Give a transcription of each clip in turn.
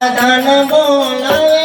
ધન બોલાવે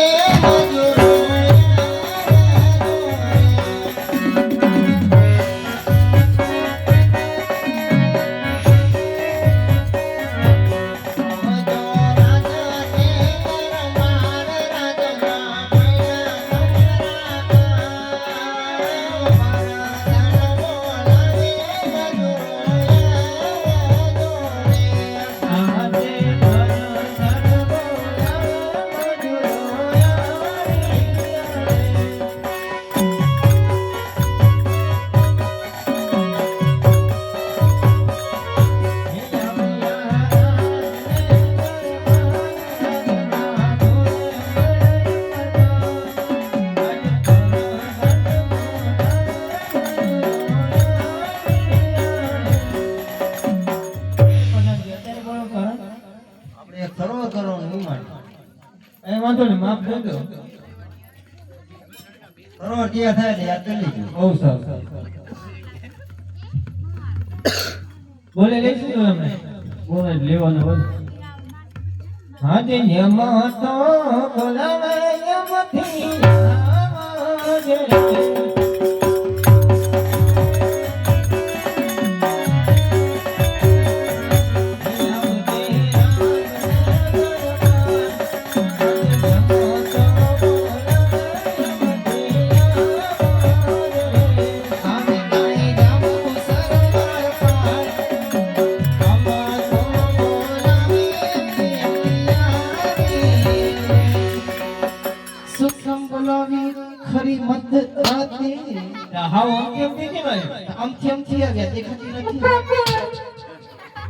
મજૂરો માફ કરી દો સરોવર ક્યાં થાય યાદ કરી લીધું બહુ સારું બોલે લઈશું અમે બોલે લેવાનું બોલ હા જે યમ તો બોલાવે યમથી આવજે ખરી મત આતી હાવ કેમ કે ભાઈ આમથી આવ્યા દેખાતી નથી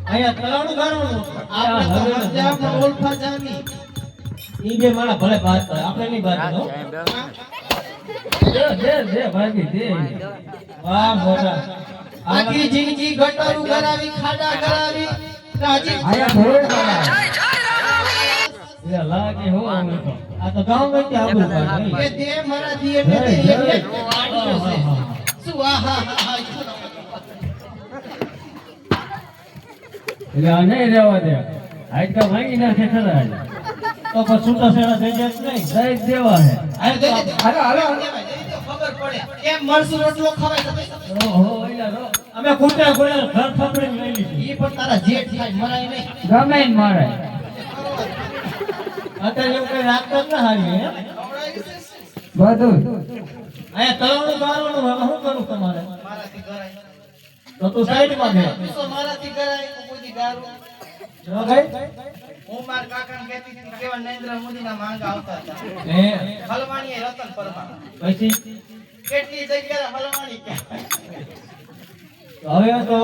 આયા તળાવનું ગાળવાનું આપણે સમજ્યા ઓળખા જામી ઈ બે મારા ભલે વાત કરે આપણે નહીં વાત કરો દે ભાગી દે વાહ મોટા આખી જિંદગી ગટરું કરાવી ખાડા કરાવી રાજી આયા ભોળ એ લાગે હો આ તો ગામ માં કે આબુ ભાઈ એ દે મારા દિયે ને શું આહા એટલે આ નહીં રહેવા દે આજ કા ભાંગી નાખે ખરા તો પછી છૂટા છેડા થઈ જાય નહીં દઈ દેવા હે હાલો હાલો ખબર પડે કેમ મરસું રોટલો ખવાય ઓહો એલા રો અમે કુટા ગોળા ઘર ફકડીને લઈ લીધી ઈ પણ તારા જેઠ થાય મરાય નહીં ગમે ને મારે અત્યારે એવું કઈ રાખતો જ ના હારી હે બધું આયા તળાવનું ગાળવાનું શું કરું તમારે મારાથી કરાય તો તું સાઈડમાં બે તો મારાથી કરાય કોઈ ગાળું જો ગઈ હું માર કાકાને કહેતી હતી કેવા નરેન્દ્ર મોદીના માંગા આવતા હતા હે હલવાણી રતન પરમા પછી કેટલી જગ્યાએ હલવાણી કે હવે તો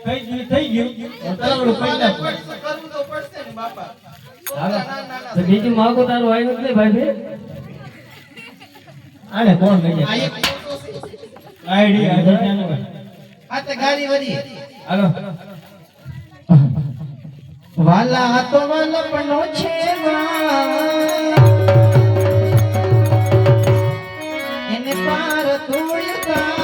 કઈ થઈ ગયું તળાવનું કઈ ના કરવું તો પડશે ને બાપા તો બીજું માગો તારું આવ્યું જ નહીં ભાઈ આને કોણ લઈ જાય આઈડી આ તે ગાડી વરી હાલો વાલા હાથો વાલા પનો છે એને પાર તોડતા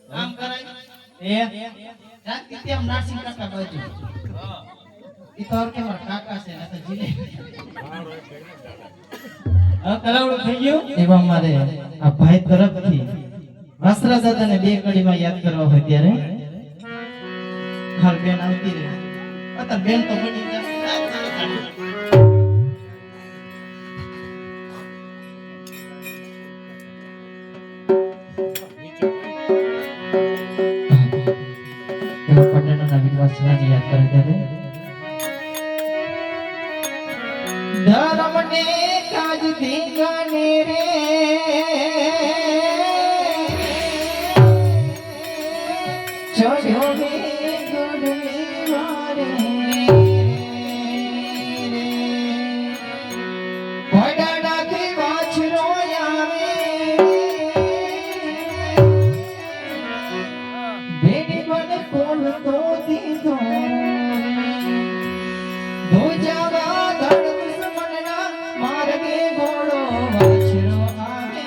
કામ કરાય એ રાત કે આમ નાસિંગ કાકા બાજુ ઈ તો કે મારા કાકા છે ને તો જીલે આ તલાવડું થઈ ગયું એવા મારે આ ભાઈ તરફથી વાસરા દાદાને બે કડીમાં યાદ કરવા હોય ત્યારે હાલ બેન આવતી રહે અત્યારે બેન તો બની જશે વાસરાને યાદ કરે ત્યારે ધર્મને કાજ ધીંગાને રે ચડ્યો રે ગોડલી વારે વડાડાથી વાછરો આવે બેડી મને કોલ તો દીધો ભોજાવા ધડ દુશ્મનના માર્ગે ઘોડો વાછરો આવે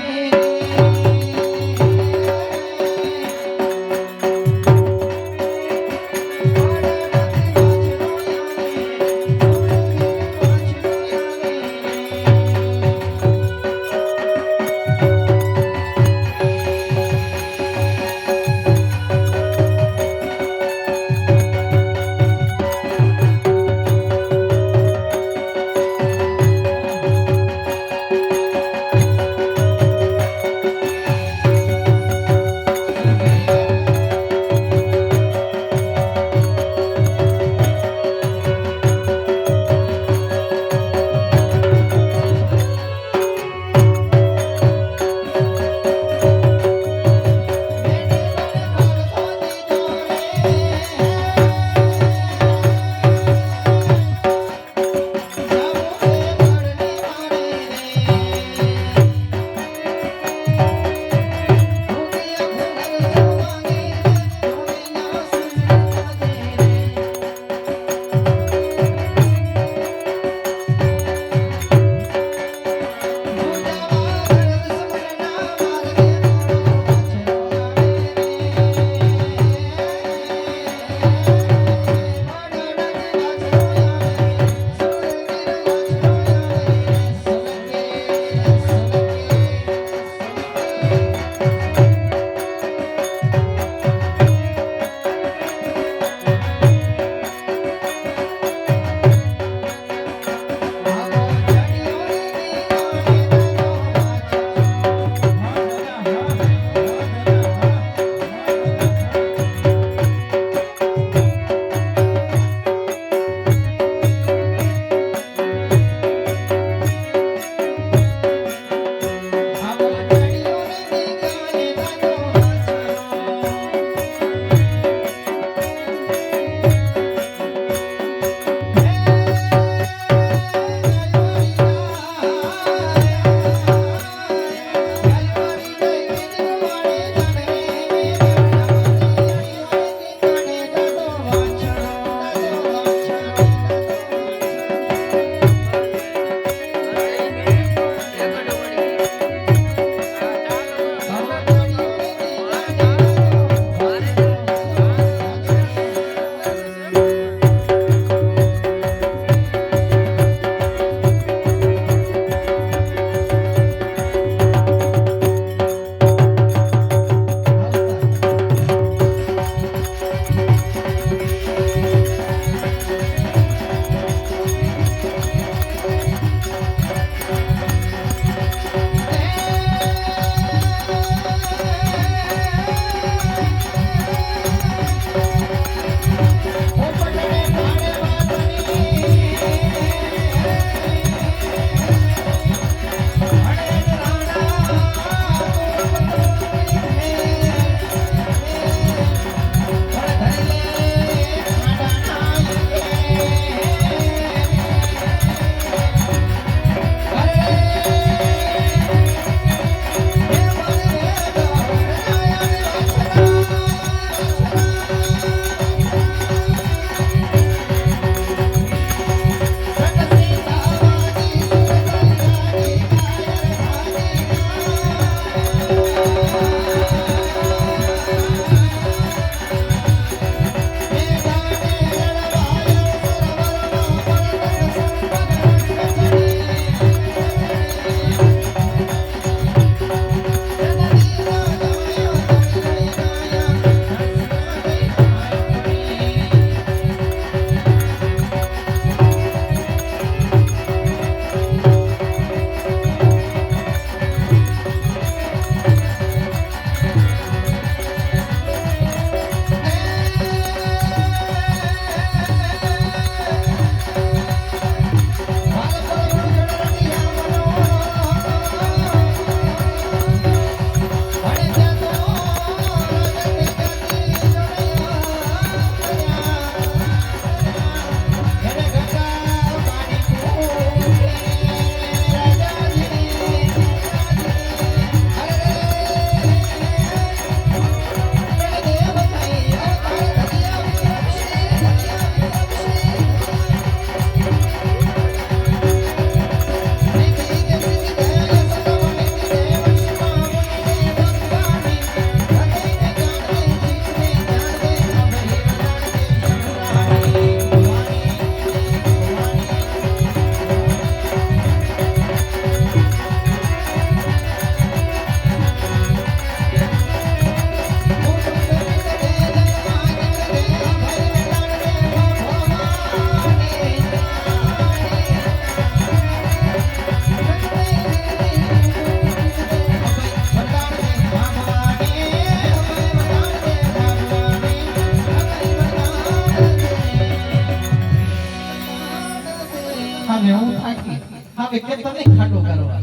બાપે કે તમે ખાટો કરવા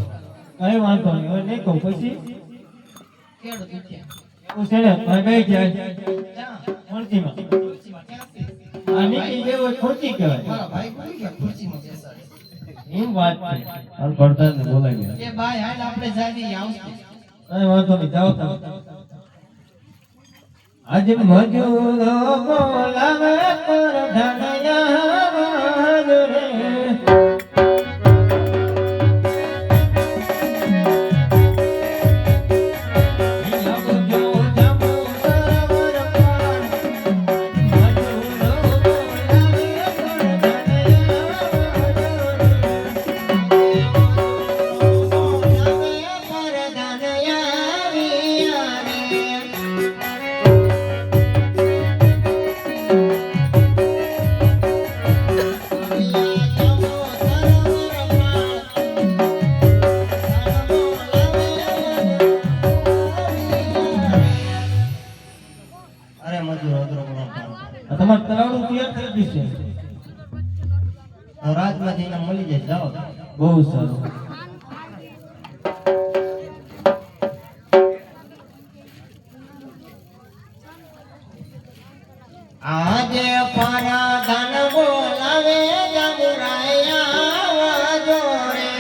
કઈ વાંધો નહીં હવે નહીં કહું પછી કેડો દુખ્યા હું છે ને ભાઈ જાય જા ખુરશીમાં ખુરશીમાં ક્યાંથી આ નીકળી જેવો ખુરશી કહેવાય મારા ભાઈ કોઈ ગયા ખુરશીમાં બેસાડે એમ વાત છે હાલ પડતા ને બોલાવી એ ભાઈ હાલ આપણે જાવી આવશે કઈ વાંધો નહીં જાઓ તમે આજ મજૂરો બોલાવે પર ધનયા રે તમાર તળાવનું તૈયાર થઈ ગયું છે રાજમાં જઈને મળી જાય જાઓ બહુ સારું આજે પરાધન બોલાવે જમરાયા જોરે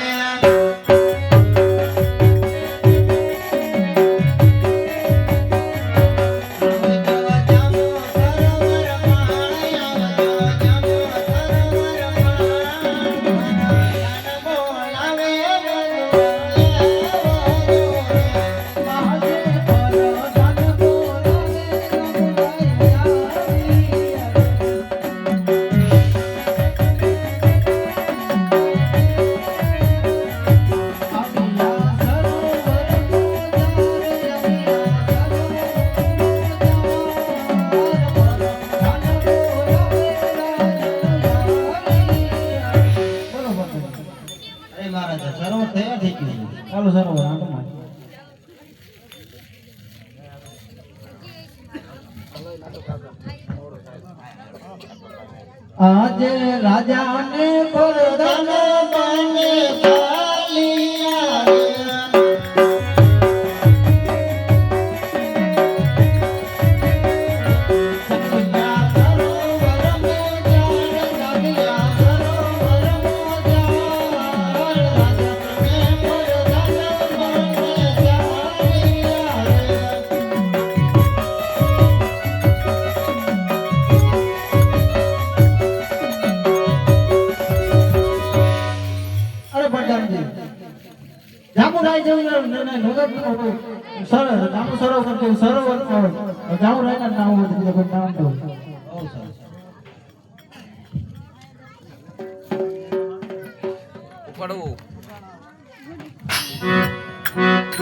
ચાલો સરોવર આટોમાં આજે રાજાને પરદાન બને ચાલિયા જામુરાય જેવું નગર સર જામુ સરોવર કે સરોવર જામુરાય ના નામ હોય કોઈ નામ તો બહુ સરસ પડવું Oh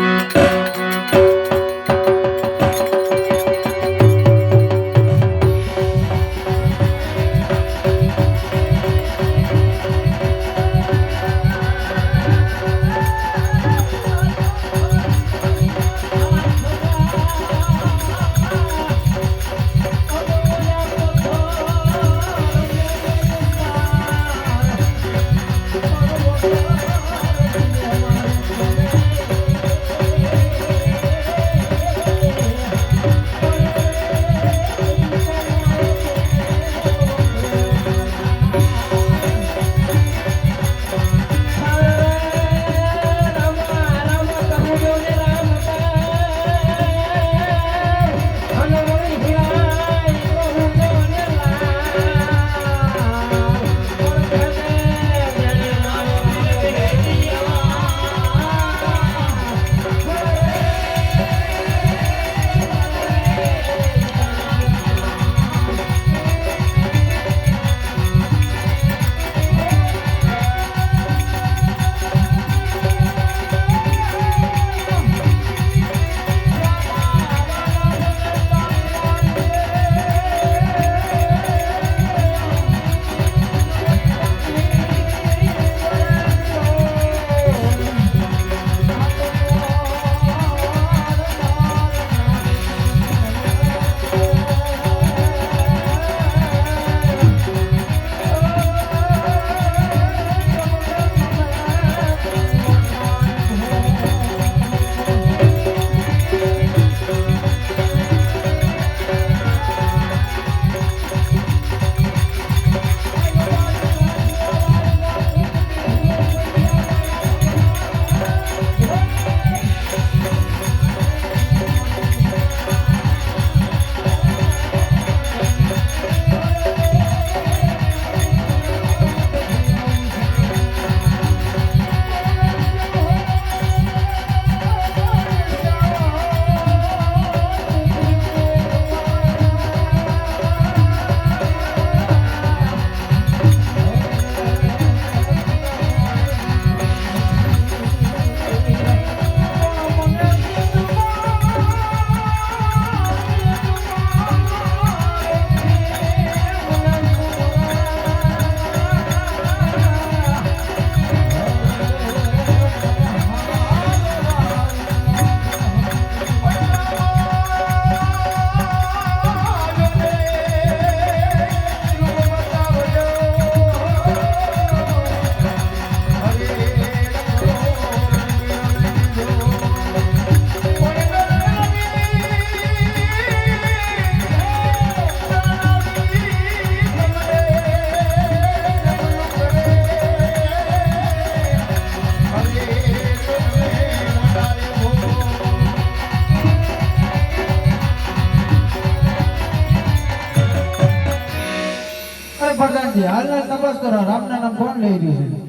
પ્રધાનજી હાલના તપાસ કરો રામના નામ કોણ લઈ રહ્યું છે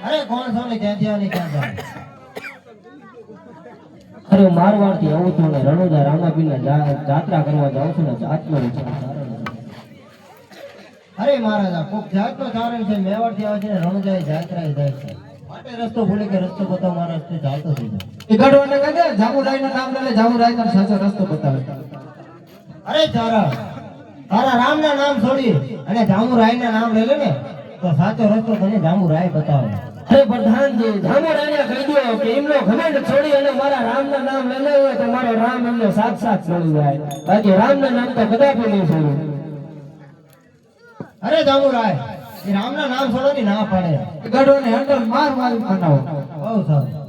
અરે કોણ છો ને ક્યાં થયા ને ક્યાં જાય અરે મારવાડ થી આવું છું ને રણુજા રામાપીર જાત્રા કરવા જાઉં છું ને જાતનો વિચાર સારો નથી. અરે મહારાજા કોક જાતનો કારણ છે મેવાડ થી આવે છે ને રણુજાએ જાત્રાએ જાય છે માટે રસ્તો ભૂલી કે રસ્તો બતાવ મારા રસ્તે ચાલતો થઈ જાય એ ગઢવાને કહે જામુરાઈ નું નામ લે જામુરાઈ તને સાચો રસ્તો બતાવે અરે તારા રામના નામ છોડી અને જામુરાયના નામ લઈ લે ને તો સાચો રસ્તો તને જામુરાય બતાવે અરે પ્રધાનજી જામુરાઈને કહી દો કે એમનો ઘમંડ છોડી અને મારા રામના નામ લઈ લેવો તો મારો રામ એમને સાક્ષાત મળી જાય બાકી રામના નામ તો કદાપી નહીં છોડું અરે જામુરાય એ રામના નામ છોડવાની ના પાડે એ ગઢવાને હેન્ડલ માર મારી બનાવો બહુ સારું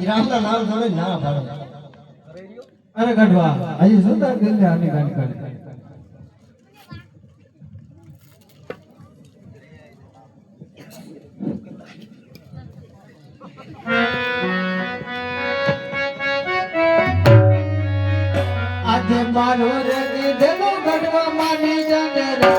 રામના નામ છોડી ના પાડે અરે ગઢવા હજી શું તાર દિલને આની ગાંઠ કાઢી આજે મારો રે દીધેલો ગઢવા માની જાને રે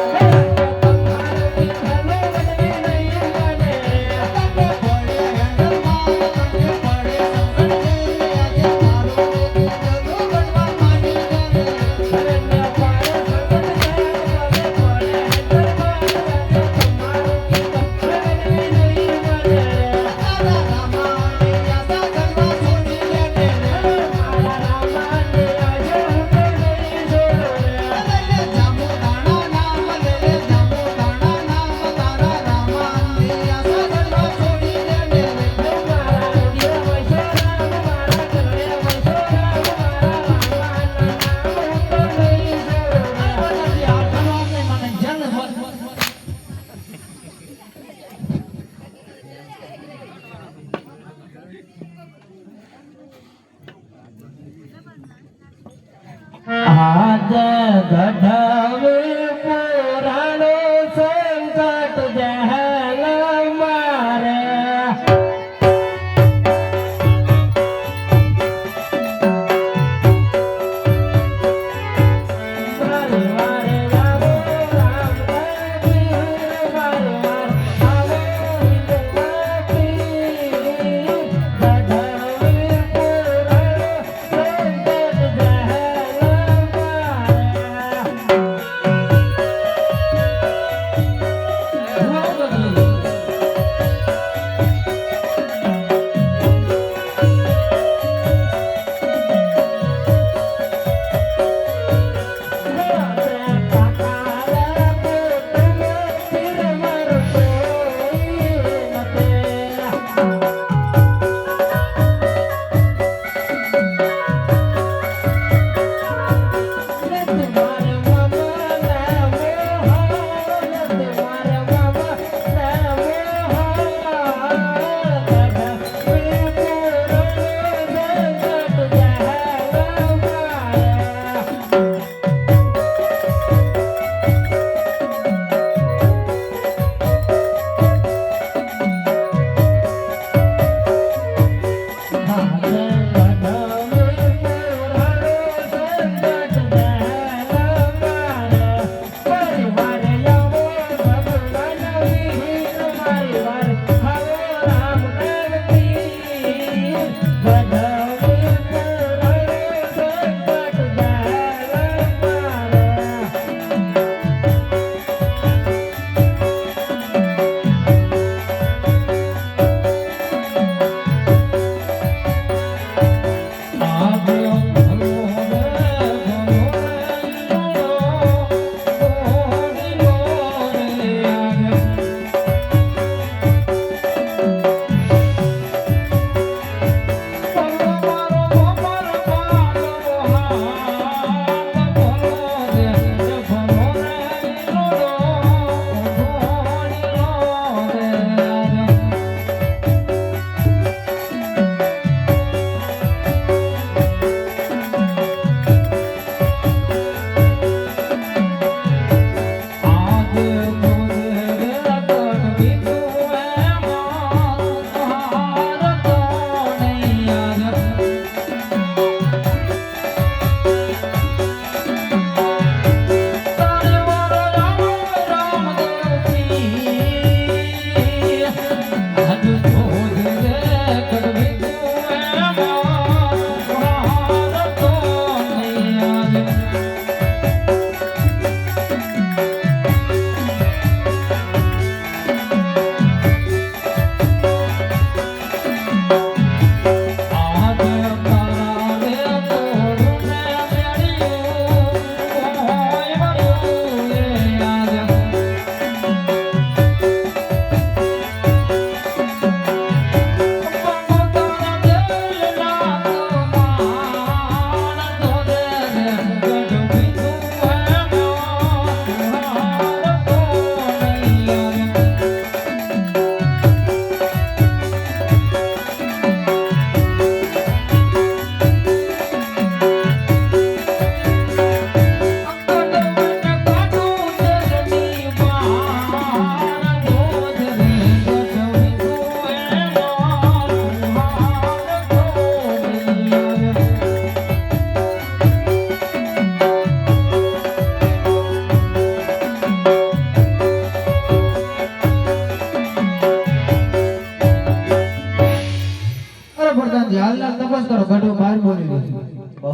આજ ગઢવે પુરાણો સંકટ જહલ મારે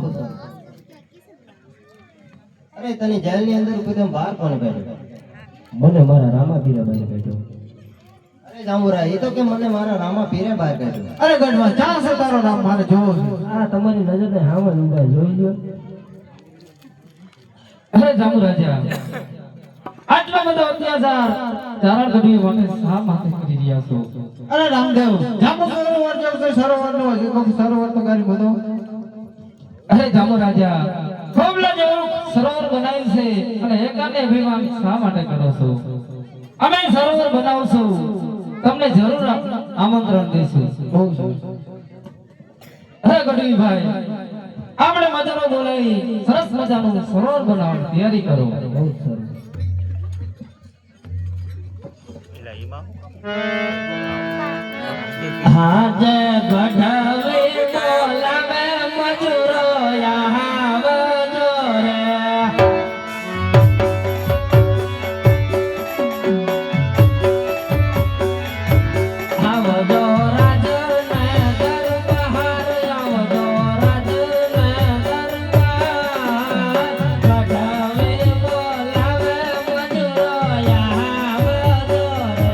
બહુ સારું. અરે તને જેલની અંદર કોઈ બહાર કોણ કાઢ્યો? મને મારા રામા પીરે બહાર કાઢ્યો. અરે જાંબુરા, એ તો કે મને મારા રામા પીરે બહાર કાઢ્યો. અરે ગઢવા ક્યાં છે તારો નામ મારે જોવો છે. આ તમારી નજરને હાવ જ ઊંઘાય, જોઈ લ્યો. અરે જામુ રાજા, આટલો બધો અત્યાચાર ચારણ ગઢવી માટે શા માટે કરી રહ્યા છો? અરે રામદેવ જાંબુ સરોવર જેવું કોઈ સરોવર ન હોય કોઈ સરોવર તો કરી બધો. અરે જામુ રાજા, ખોબલા જેવું સરોવર બનાવ્યું છે અને એકાને અભિમાન શા માટે કરો છો? અમે સરોવર બનાવશું, તમને જરૂર આમંત્રણ દઈશું. બહુ સરસ. અરે ગઢવી ભાઈ, આપણે મજાનો બોલાવી સરસ મજાનું સરોવર બનાવવાની તૈયારી કરો. બહુ સરસ. આજે ગઢવી બોલાવે મજૂરો આવજો રે. આવજો રાજને દરબાર, આવજો રાજને દરબાર. ગઢવી બોલાવે મજૂરો આવજો રે.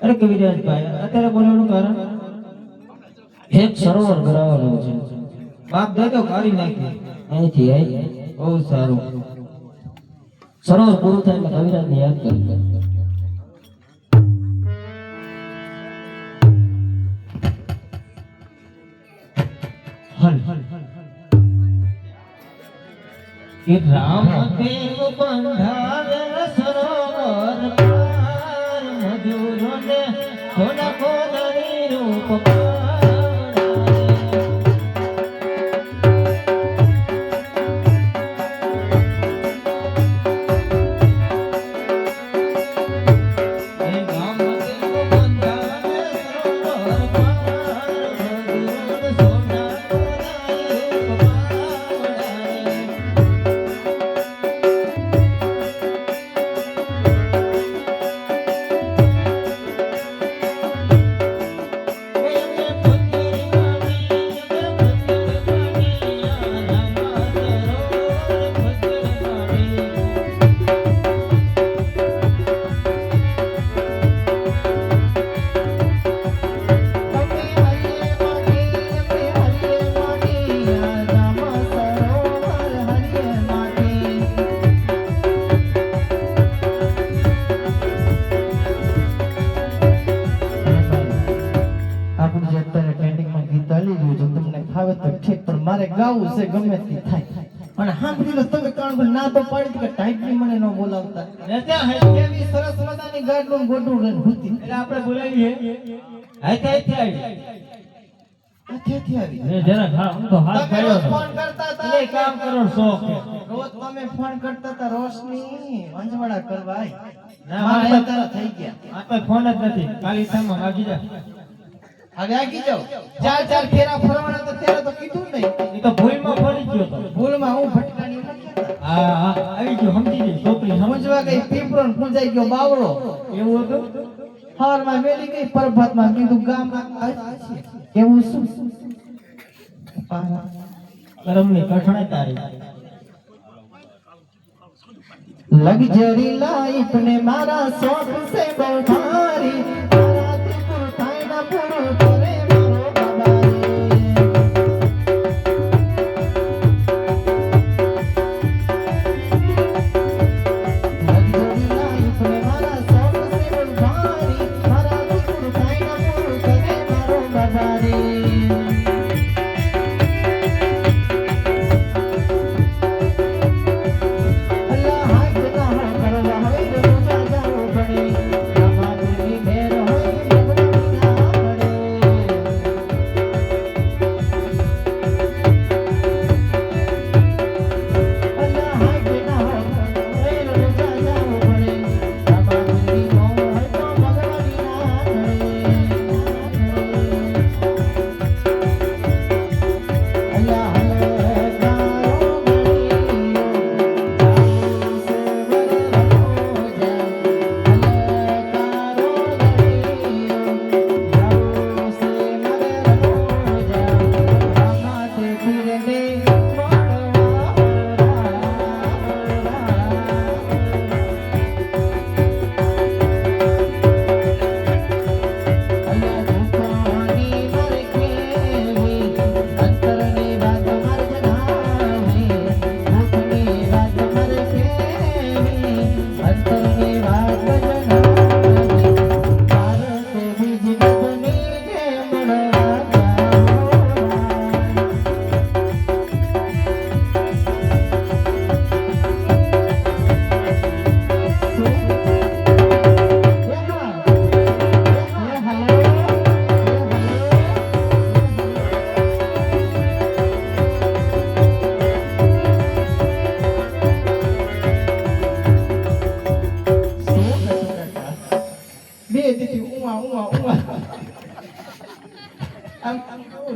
અરે કવિરાજભાઈ, અત્યારે બોલવાનું કારણ એક સરોવર કરાવવાનું છે. બાપ દાદો કાઢી નાખી અહીંથી આવી. બહુ સારું. સરોવર પૂરું થાય એટલે કવિરાજને યાદ કરી. કે રામ દેવ બંધાવેલ સરોવર પાર, મજૂરોને થોડા કોદરી રૂપ આપણે જે અત્યારે ટ્રેન્ડિંગમાં ગીત ચાલી રહ્યું છે તમને ફાવે તો ઠીક, પણ મારે ગાવું છે ગમે તે થાય. પણ સાંભળી લો તમે કારણ કે ના તો પાડી કે ટાઈપની મને ન બોલાવતા. એવી સરસ મજાની ગાડલું ગોડું લઈને ભૂતી. એટલે આપણે બોલાવીએ. હાથે આવી. ક્યાંથી આવી? એ જરા હા, હું તો હાથ તમે ફેરવ્યો રોજ હતો. ફોન કરતા હતા. એટલે કામ કરો શોખ છે. રોજ તમે ફોન કરતા હતા રોશની વંજવાડા કરવા. ના, મારા મારે- તારા થઈ ગયા. આ તો ફોન જ નથી. કાલી સામા માગી જા. હવે આગી જાઓ. ચાર ફેરા ફરવાના તો ત્યારે તો કીધું નહીં. એ તો ભૂલમાં ફરી ગયો તો. ભૂલમાં હું ભટકાની નથી. હા હા, આવી ગયો, સમજી ગઈ છોકરી સમજવા ગઈ પીપળો ને પૂંજાઈ ગયો બાવળો. એવું હતું. હવારમાં વેલી ગઈ પરબતમાં કીધું ગામમાં એવું શું કરમની કઠણાઈ તારી. લક્ઝરી લાઈફ ને મારા શોખ છે બહુ ભારી. મારાથી પૂરું થાય ના પૂરું કરે મારો બાબારી. લક્ઝરી લાઈફ ને મારા શોખ છે બહુ ભારી. મારાથી પૂરું થાય ના પૂરું કરે મારો બાબારી. અલ્લાહ હાથ ના કરવા હોય તો પૂજા જાવું પડે.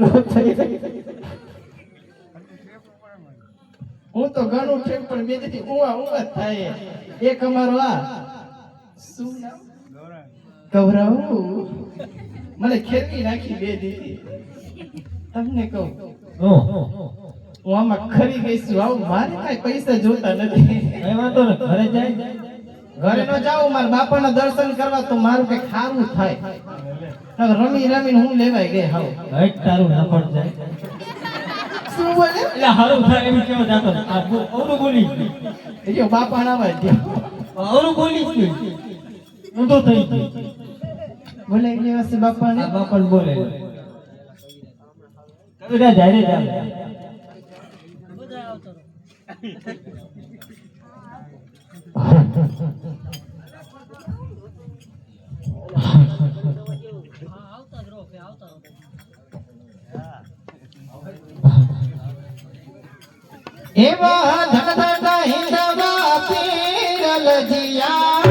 પૂરો થઈ જાય. હું તો ઘણું ઠેક પણ બેથી ઉવા થાય. એક અમારો આ શું નામ ગૌરવ મને ખેતી નાખી બે દીધી. તમને કહું હું આમાં ખરી ગઈ છું. આવું મારે કઈ પૈસા જોતા નથી. કઈ વાંધો ને ઘરે જાય ઘરે ન જાઉં મારા બાપાના દર્શન કરવા તો મારું કઈ ખારું થાય. નકર રમી રમીને હું લેવાઈ ગઈ હાવ. હટ તારું નફળ જાય શું બોલે એટલે હારું થાય એમ કેવો જાતો આ ઓરું બોલી જો બાપા ના વાજ ઓરું બોલી જ ઊંધો થઈ ગઈ બોલે એટલે વસે બાપા ને આ બાપા જ બોલે કવિરા જાય રે જાય એવા ધનધના હિંદવા પીરલ જીયા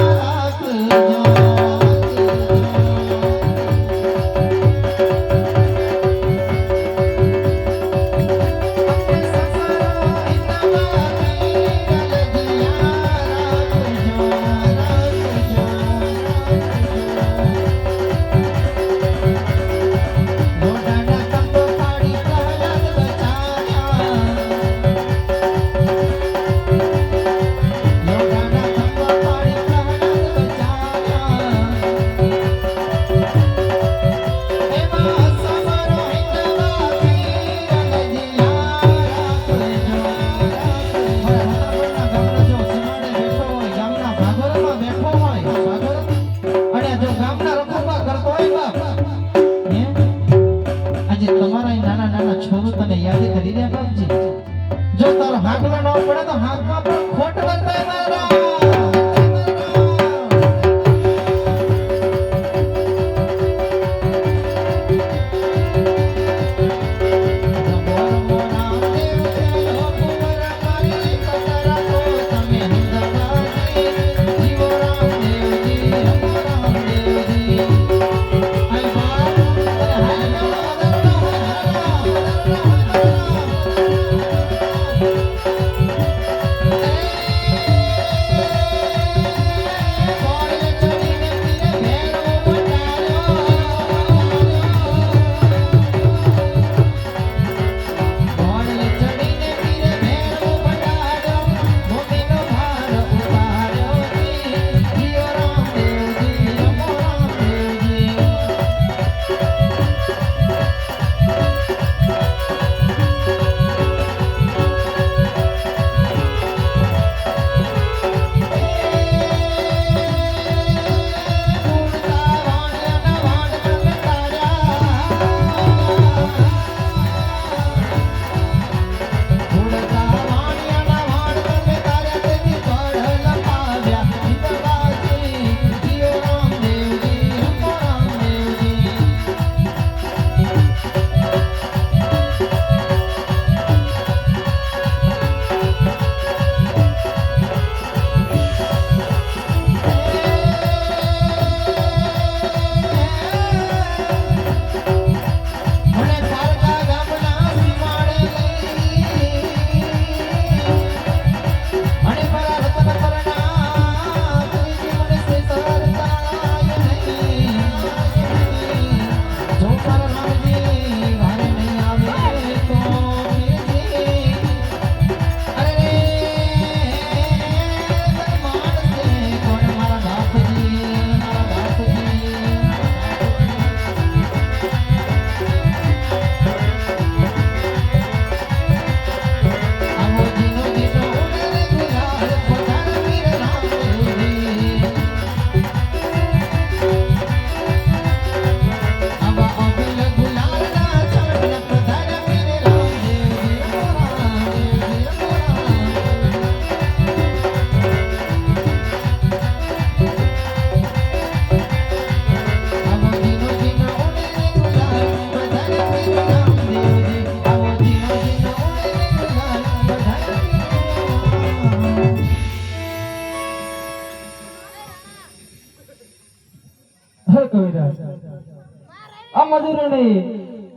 આ મજૂરોને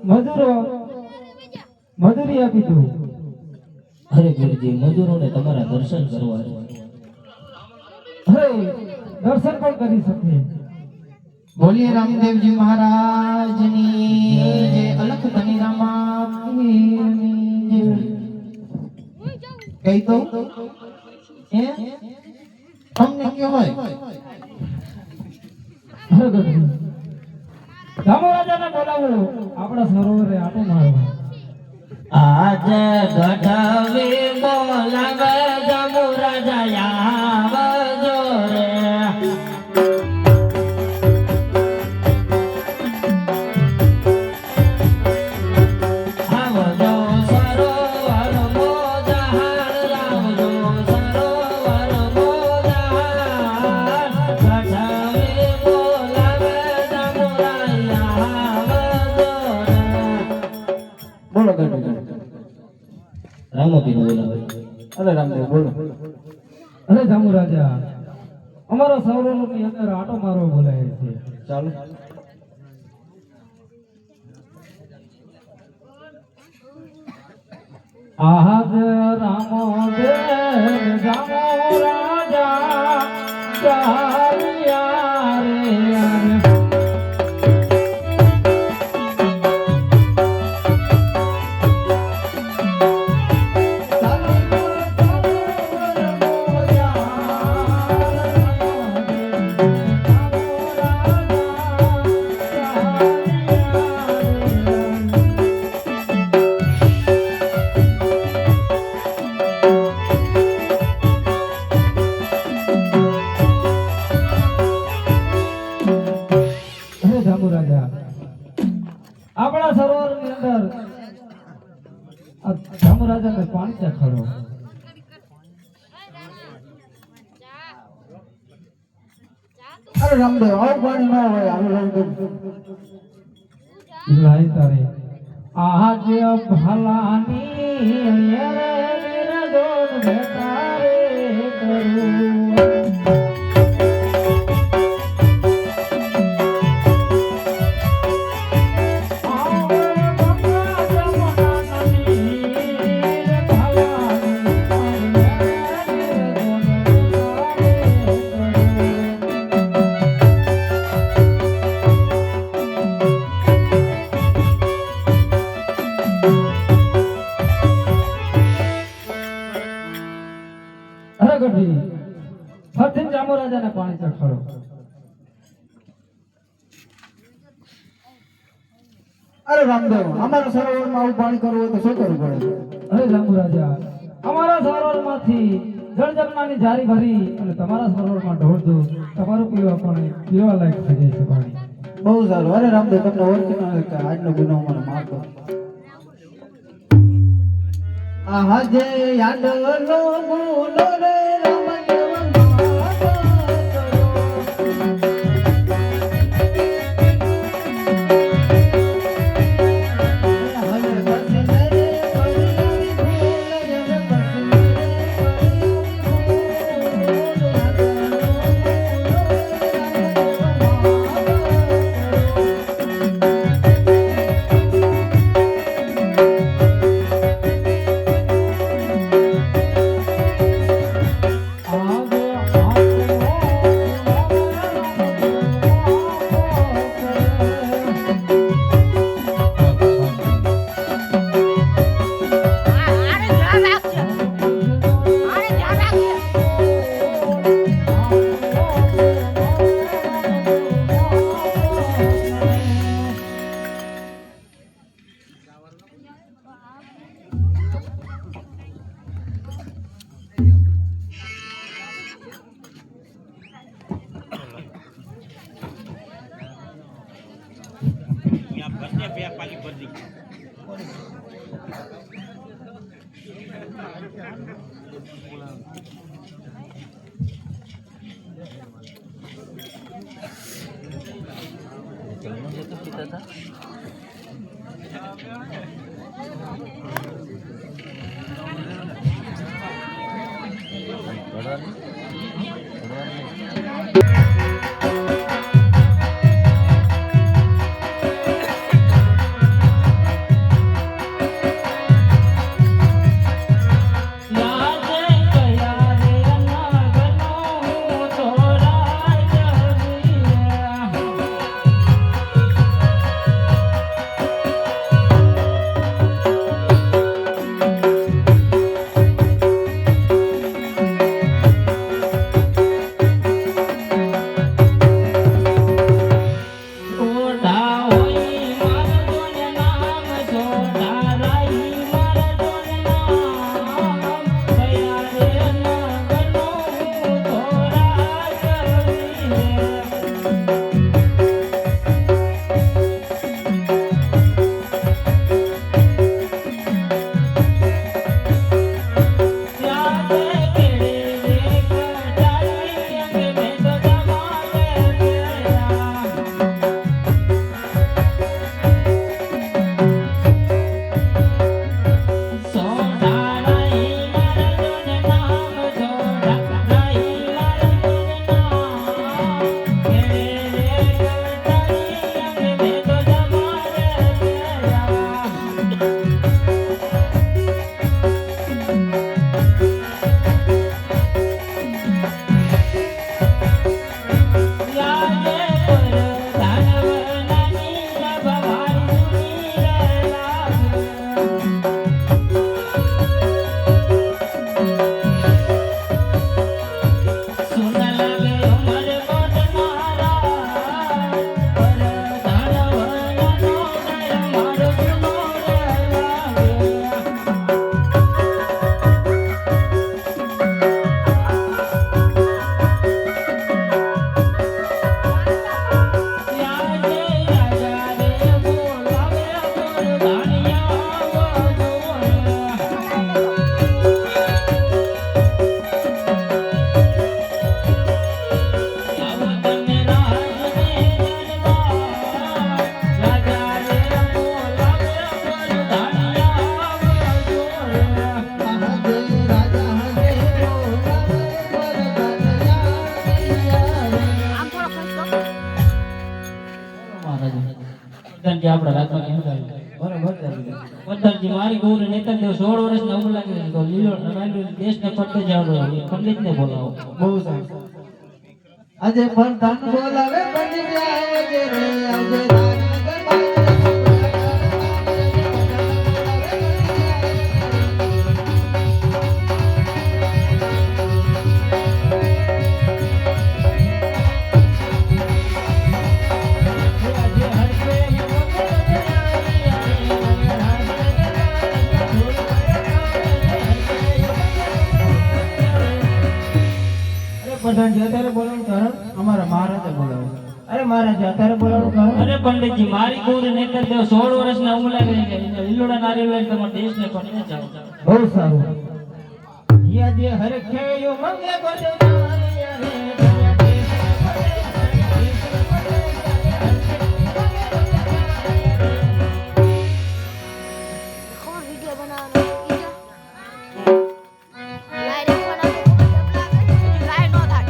મજૂરો મજૂરી આપી દઉં. અરે ગુરુજી, મજૂરોને તમારા દર્શન કરવા છે. અરે દર્શન પણ કરી શકે. બોલીએ રામદેવજી મહારાજની જય, અલખ ધની રામા પીરની જય. કહી દઉં હે તમને કહેવાય અરે ગઢવી, જામરાજાને બોલાવો, આપણા સરોવરે આટો મારવા. આજ ગઢવી બોલાવે જામુ રાજા આવજો રે. આવજો સરોવર મોજાહાર, આવજો સરોવર મોજાહાર. ગઢવી બોલાવે જામુ રાજા આવજો રે. બોલો ગઢવી. રામોપીને બોલાવે. અરે રામદેવ બોલો. અરે જામુ રાજા, અમારા સરોવરની અંદર આટો મારવા બોલાય છે. ચાલો. આહાજ રામો દેવ જામો રાજા ચાલ્યા રે યાર. અરે જામુ રાજા, આપણા સરોવરની અંદર આ જામુ રાજાને પાણી ચાખડો. અરે રામદેવ આવું પાણી ના હોય. આવું રામદેવ લાઈ તારે આજ ભલાની રે નિરદોષ બેટા રે કરું. અરે ગઢવી, ફરથી જામુ રાજાને પાણી ચખાડો. અરે રામદેવ અમારા સરોવરમાં આવું પાણી કરવું હોય તો શું કરવું પડે? અરે જામુ રાજા, અમારા સરોવરમાંથી જળજમનાની જારી ભરી અને તમારા સરોવરમાં ઢોળ દો. તમારું પીવા લાયક થઈ જાય છે પાણી. બહુ સારું. અરે રામદેવ તમને ઓળખી ન હોય કે આજનો ગુનો મને માફ કરો. આહા જે યાદ નો ગુનો રે રામદેવ માફ કરો. આજે આપણા રાજમાં કેમ થાય પંથરજી મારી ગૌરી નેતર દેવ 16 વર્ષના ઉંમર લાગે તો લીલો રમાયેલું દેશને ફરતે જાવ પંડિતને બોલાવો. બહુ સારું. આજે પ્રધાન બોલાવે પંડિત જાય જે રે આજે પ્રધાનજી અત્યારે બોલાવવાનું કારણ અમારા મહારાજે બોલાવે. અરે મહારાજ અત્યારે બોલાવવાનું કારણ અરે પંડિતજી મારી ગૌરી નેતર દેવ 16 વર્ષના ઉંમર લાગે લીલોડા નારિયેળ લઈને તમારા દેશને ફરતે જાવ. બહુ સારું. યા જે હરખે યો મંગે બધે મારિયા રે कौन वीडियो बना रहा है लाइट बना के लाइट नो दैट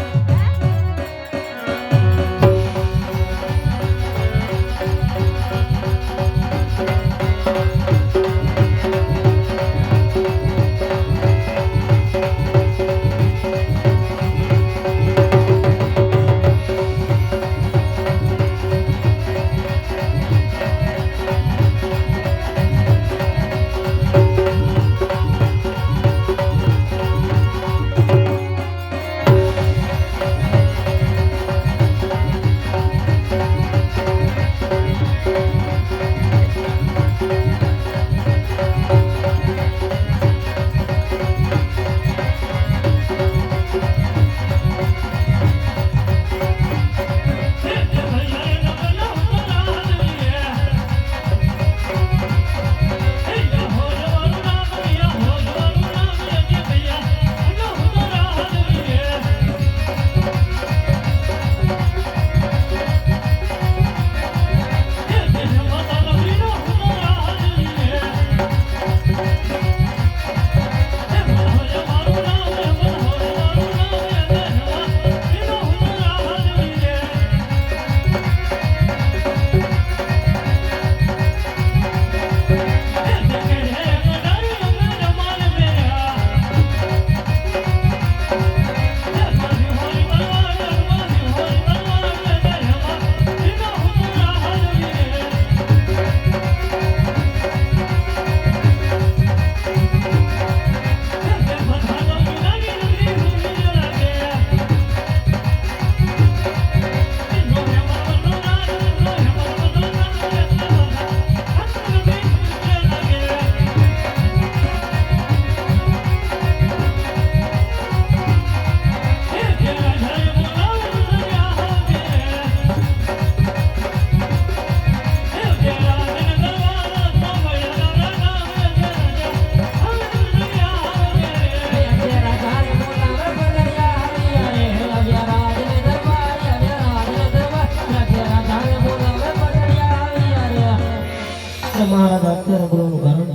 મહારાજ અત્યારે બોલાવવાનું કારણ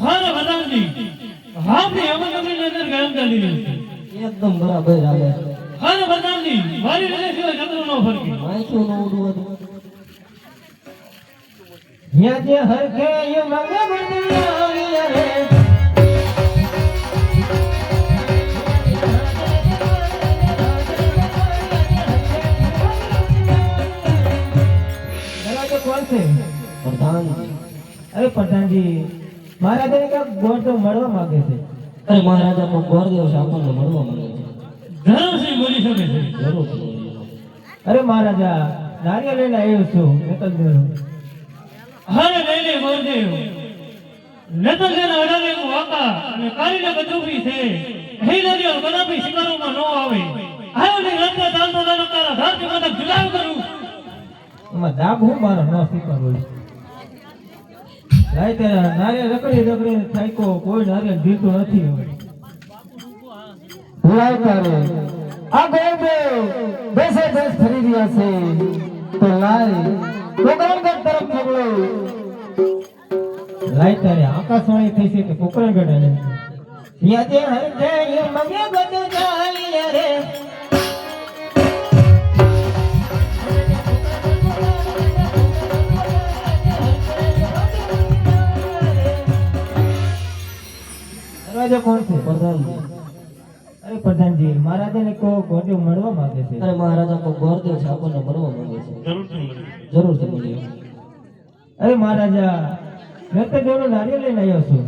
હા રે પ્રધાનજી આપની અમરનગરની અંદર ગામ ચાલી રહ્યું છે. એકદમ બરાબર આવે હા રે પ્રધાનજી મારી નજર સિવાય ચંદ્ર નો ફરકે. વાંચ્યું ન ઉડવું હતું. યા જે હરખે યો મંગે બધે મારિયા રે દરવાજો કોણ છે? પ્રધાનજી અરે પ્રધાનજી મહારાજે એક ગોળ તો મળવા માંગે છે. અરે મહારાજા પણ ગોરદેવ છે આપણને મળવા માંગે છે. ધર્મસિંહ બોલી શકે છે. જરૂર. અરે મહારાજા નારિયેળ લઈને આવ્યો છું નેતલ દેવ. હારે લઈને ગોરદેવ નેતરજના અડાને કો વાકા અને કારીને કદુભી છે હે નારિયેળ કદાપી શિકારોમાં ન આવે. આયો ને રસ્તા ચાલતો ચાલતો તારા ધરતી મતક જુલાવ કરું. એમાં દાબ હું મારો ન સ્વીકારવો. લાય ત્યાં નારિયેળ રખડી રખડીને થાક્યો, કોઈ નારિયેળ જીતું નથી હવે. લાય તારે આ ગોરદેવ દેશે દેશ ફરી રહ્યા છે તો લાય કોકરણગઢ તરફ મોકલો. લાય તારે આકાશવાણી થઈ છે કે કોકરણગઢ આવે. યાદે હરખે યો મંગે બધું ચાલી રે કોણ છે? પ્રધાનજી. અરે પ્રધાનજી, મહારાજાને કો ગોડે મળવા માંગે છે. અરે મહારાજા કોઈ ગોરદેવ છે આપણને મળવા માંગે છે. જરૂરથી મળીએ. અરે મહારાજા, મેં તો જોડો નારિયેળ લઈને આવ્યો છું.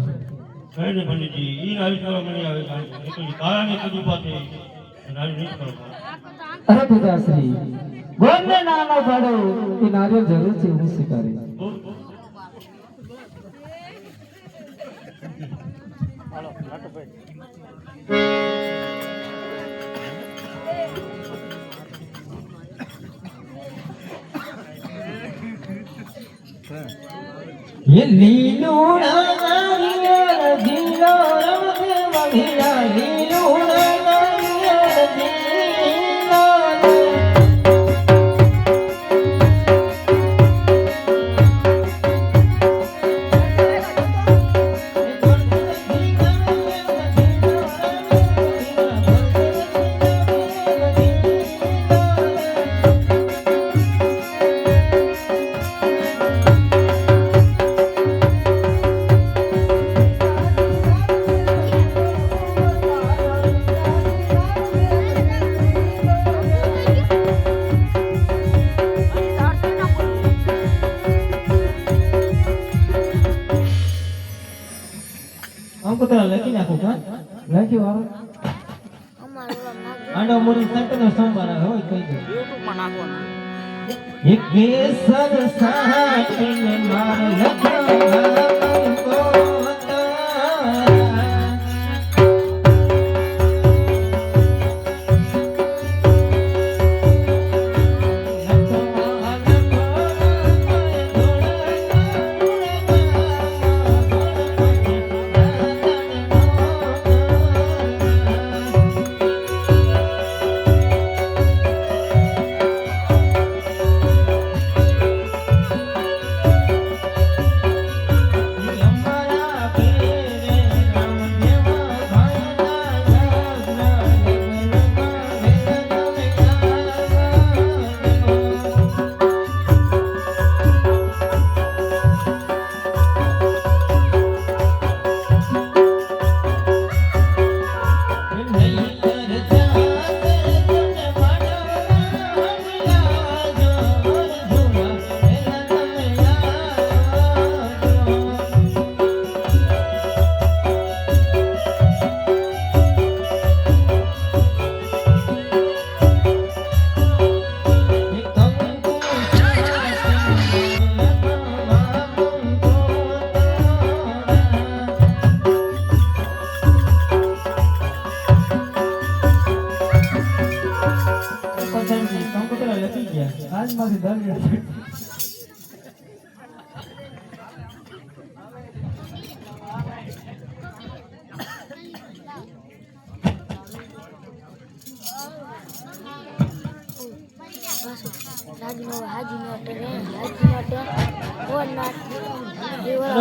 કઈ ને પંડિતજી ઈ આયુષ્ય મને આવે એકલી કાળાની કદુ પાસે નારી નહીં કરો અરે પિતાશ્રી, ગોરને ના ના પાડો એ નારિયેળ જરૂરથી હું સ્વીકારી. ये લીલુડા નારિયેળ જીલો રમતે વગીરા, લીલુડા નારિયેળ જીલો हमको तो लकी ना को का લખ્યું આવે. आंडो मोरी संत नो सोमवार होय कई दे YouTube માં નાખવાનું. एक केसर साहब मार लखा को आज मासे दल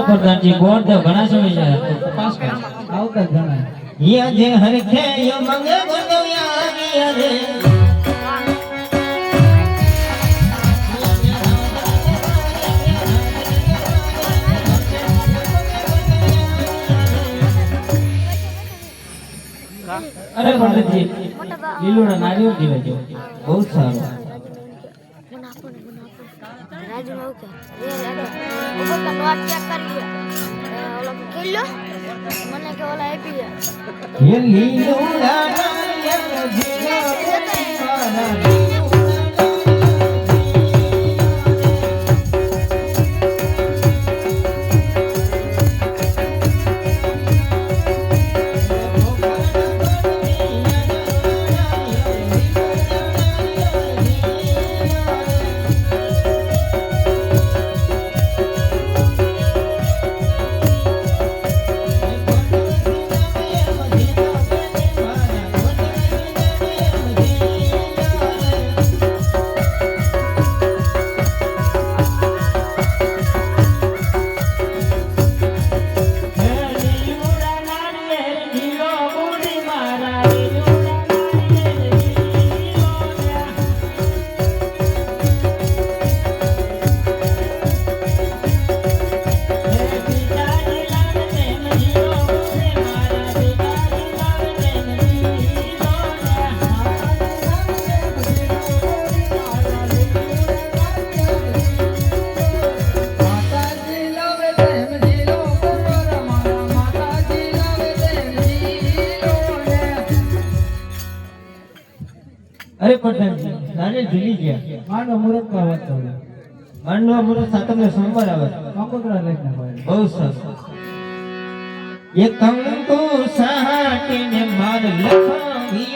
પ્રધાનજી ગોળ તો ઘણા સમય જાય તપાસ કરો આવતા જ જણાય. યા જે હરખે યો મંગે ગોદવ્યા યા રે અરે પ્રધાનજી લીલુડા નારિયેળ દીવાજો બહુ સારું રાજુ નો કે ઉપર કા નોટ ચેક કરી લે ઓલો કિલ્લો મને કે ઓલા આપી દે યે લીલુડા નારિયેળ જીવા અરે પ્રધાનજી નાને ભૂલી ગયા માંડવા મુહૂર્ત માં વાત કરું માંડવા મુરત સાતમને સોમવાર આવે કંકોત્રા લખના હોય બહુ સરસ એ કંકુ સાટીને માર લખાવી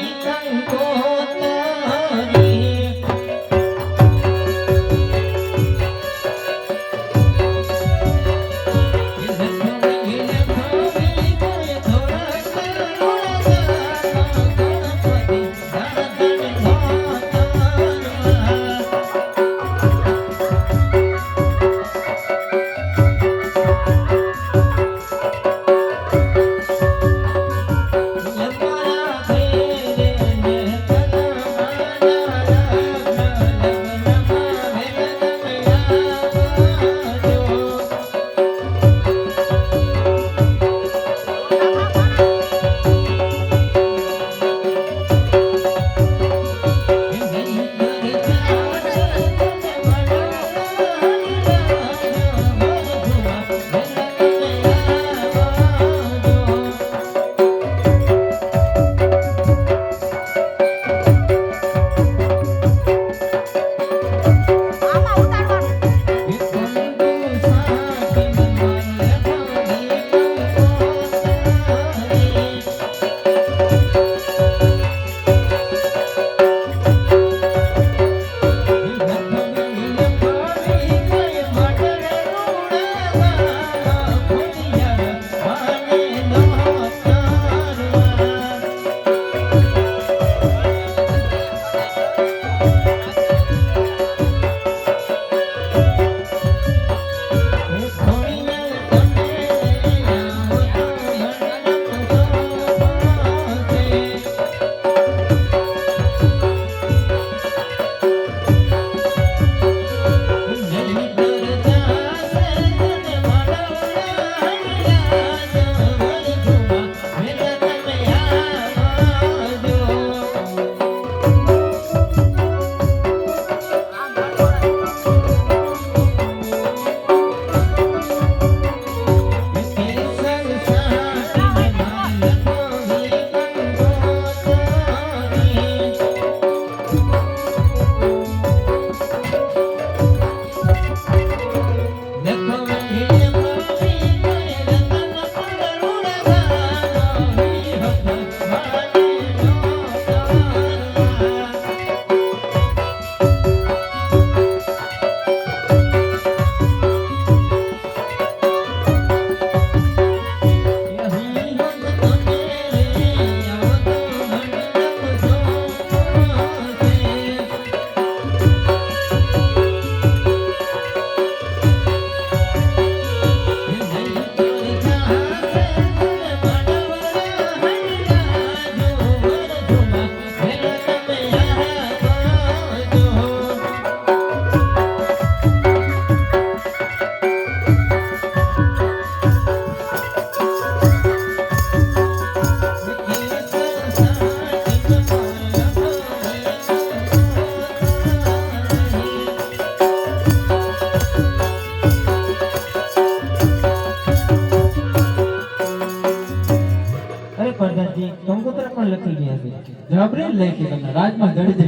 કંકોતરી પ્રધાનજી કંકોત્રા પણ લખી ગયા છે જબરે લખી તમને રાજમાં ગળી દે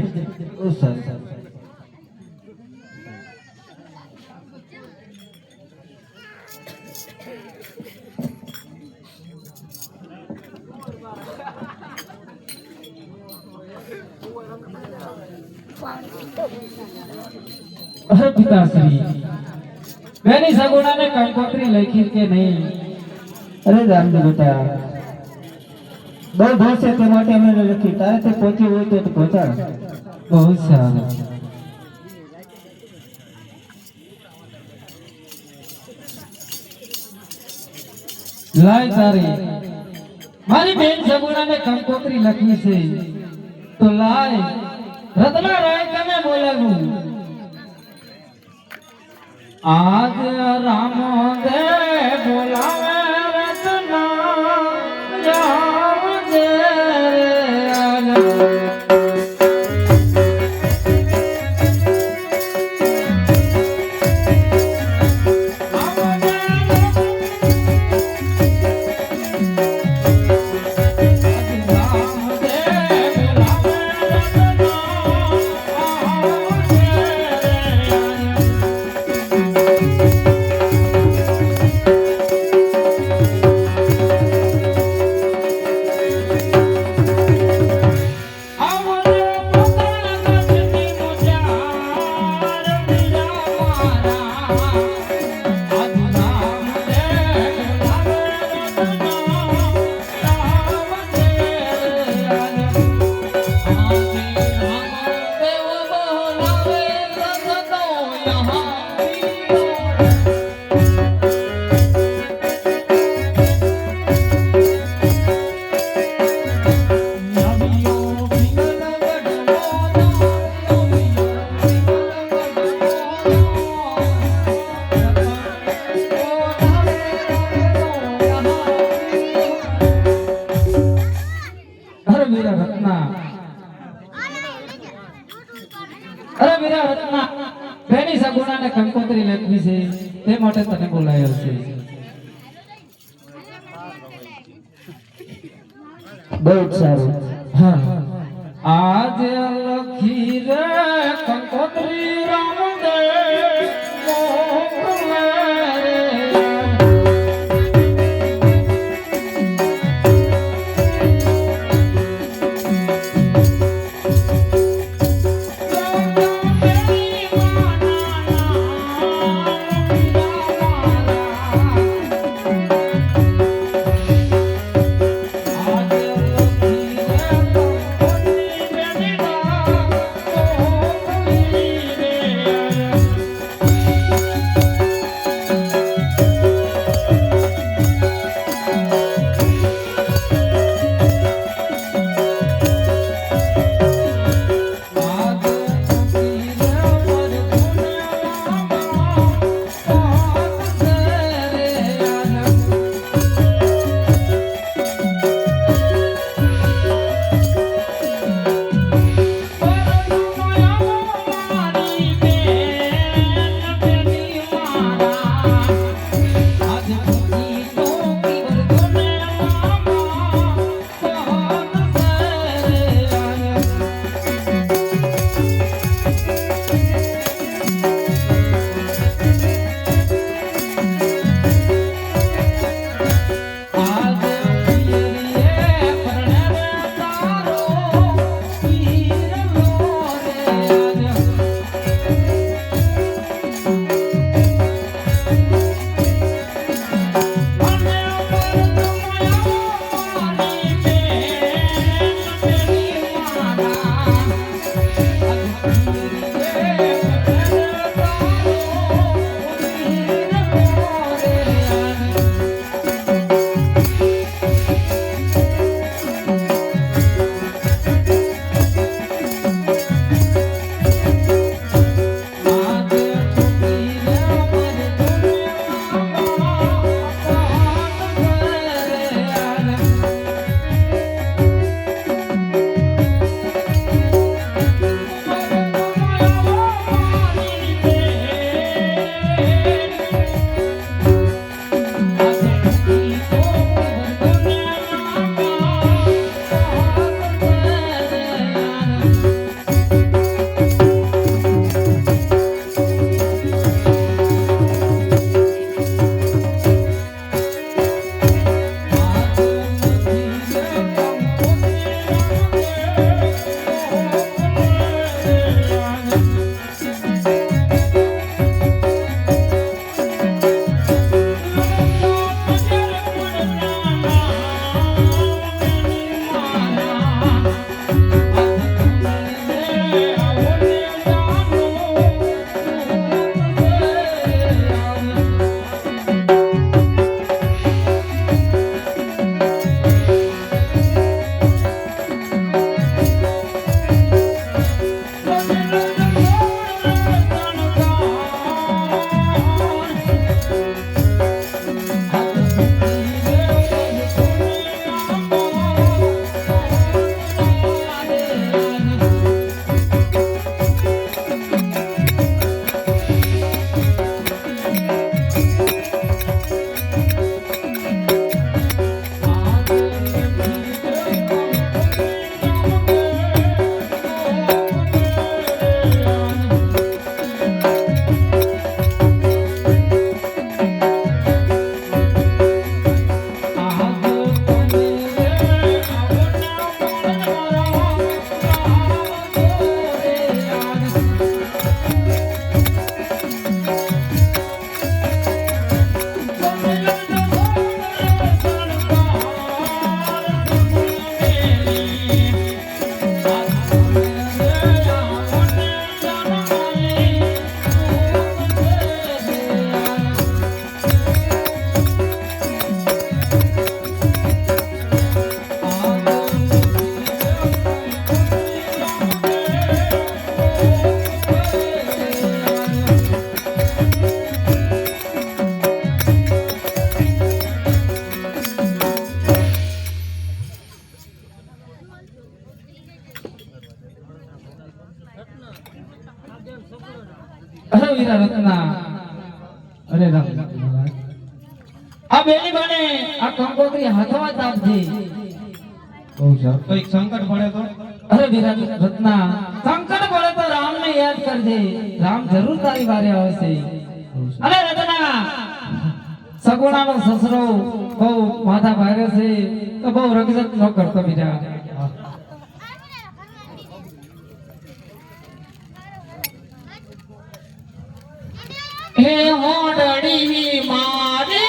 ઓ સરસ અરે પિતાશ્રી બેની સગુણાને કંકોત્રી લખી કે નહીં? અરે રામજી બેટા બહુ દોષ છે તે માટે અમે લખી તારે તે પહોંચ્યું હોય તો પહોંચાડ બહુ સારું. લાય તારી મારી બેન સગુણાને કંકોત્રી લખી છે તો લાય રત્ના રાય તને બોલાવું આજ રામ દે બોલાવે રત્ના જામ દે રામ દે બોલાવે રત્ના અરે વીરા રત્ના બેની સગુણાને કંકોત્રી લેખવી છે તે માટે તને બોલાયો છે. બહુ જ સારું. હા આજે લખી રે કંકોત્રી રામદેવ મોકલે રે. અરે વીરા રત્ના અરે રામ આ બેની બને આ કંકોત્રી હાથમાં જ આપજે બહુ સારું કઈક સંકટ પડે તો અરે વીરા રત્ના સંકટ પડે તો રામને યાદ કરજે રામ જરૂર તારી વારે આવશે અરે રત્ના સગુણાનો સસરો બહુ માથા ભારે છે તો બહુ રગજગ ન કરતો વીરા હે હોડડી મારે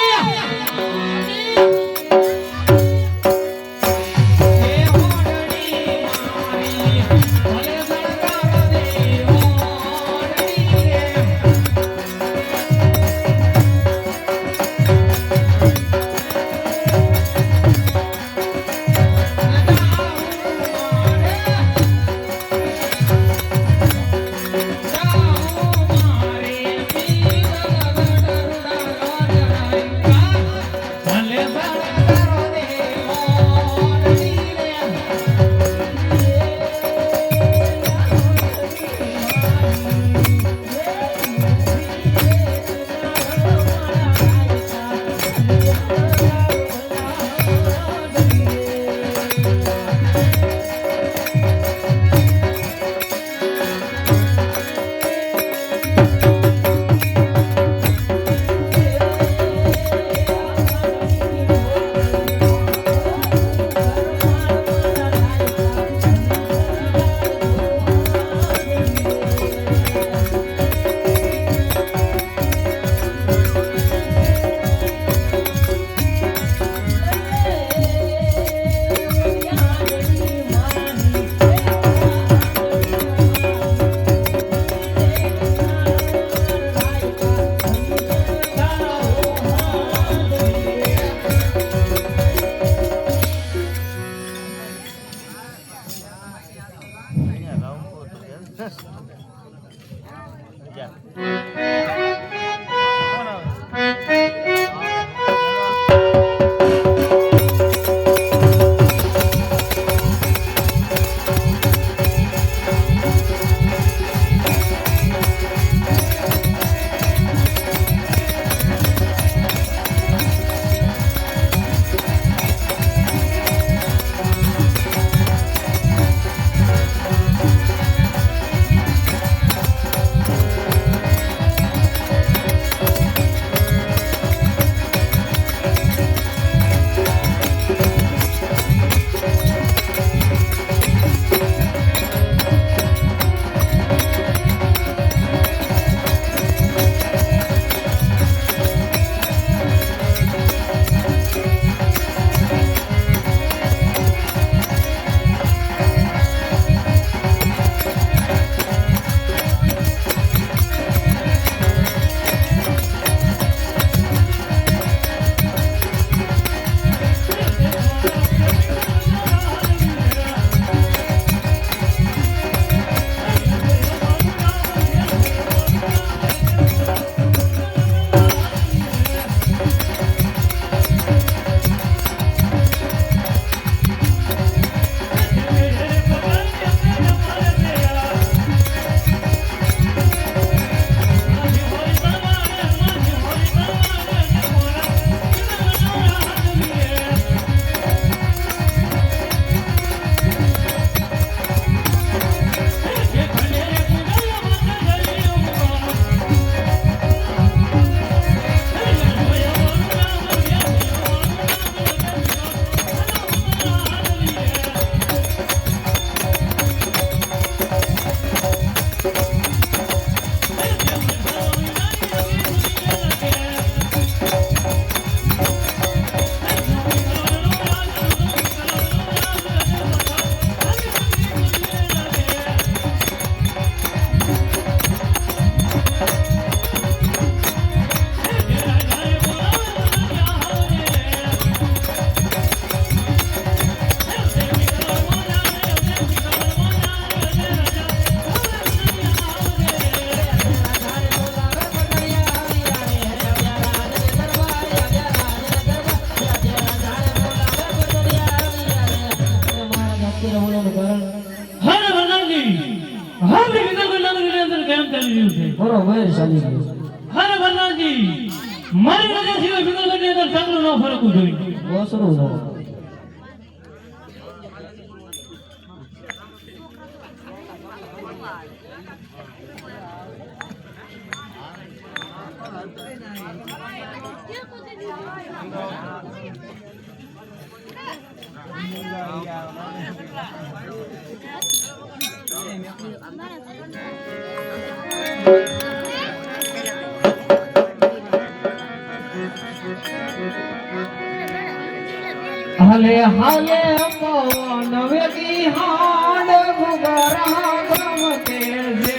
હર વનાજી હર વિદર્ભ નગરી ની અંદર કેમ ચાલી રહ્યું છે બરોબર ચાલી ગયું અરે વરરાજી મારી નજર સિવાય ફિંગરગઢની અંદર ચાંદલો ન ફરકવું જોઈએ ઓસરું નો હાલે હાલે પવન વેગી હાડ ભુગરા ગમકે છે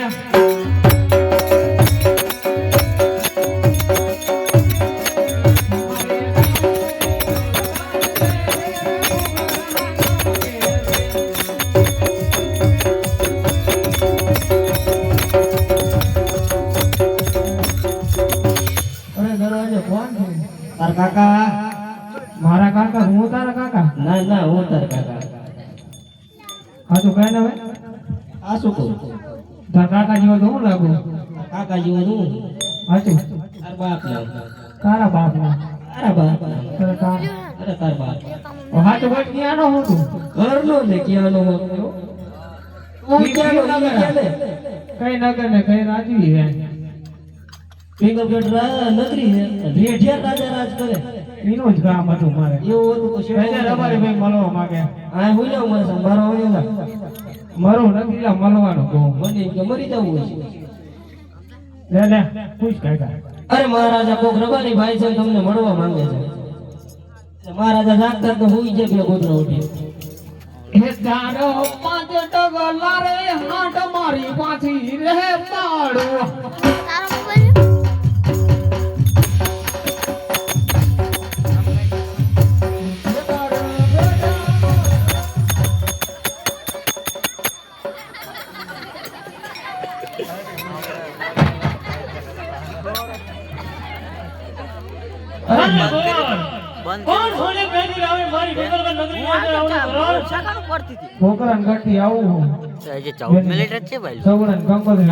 અરે દરવાજો કોણ છે તાર કાકા મારા કાકા હું તારા કાકા ના ના હું તાર કાકા હા તો કઈ ને હવે આ શું કહું તારા કાકા જેવો તો હું લાગુ કાકા જેવો હું હાચું તાર બાપ નામ તારા બાપ ના તારા બાપ નામ તારા કાકા અરે તાર બાપ હાચું વાત ક્યાં નો હું તું ઘરનો ને ક્યાંનો હોતો તું ક્યાંનો નગર ને કઈ નગર ને કઈ રાજવી હે ફિંગરગઢ નગરી છે રેઢિયા રાજા રાજ કરે એનું જ કામ હતું મારે એવું હતું તો કઈ રબારી ભાઈ મળવા માંગે આ હું લેવું મને સંભારો હોય ને મારું નથી લા મળવાનું કહું મને કે મરી જવું હોય લે લે પૂછ કાકા અરે મહારાજા કોક રબારી ભાઈ છે તમને મળવા માંગે છે મહારાજા જાગતા તો હુઈ જાય બે ગોદરો ઉઠી હે તારો પાંચ ડગલા રે હાટ મારી પાછી રહે તાળો તારો મોબાઈલ અરે ભગવાન કોણ છોડે પહેરી આવે મારી ફિંગરગઢ નગરીની અંદર આવવાનું ભગવાન છોકરાને ઘરથી આવું હું સૌરાન કંકોત્રી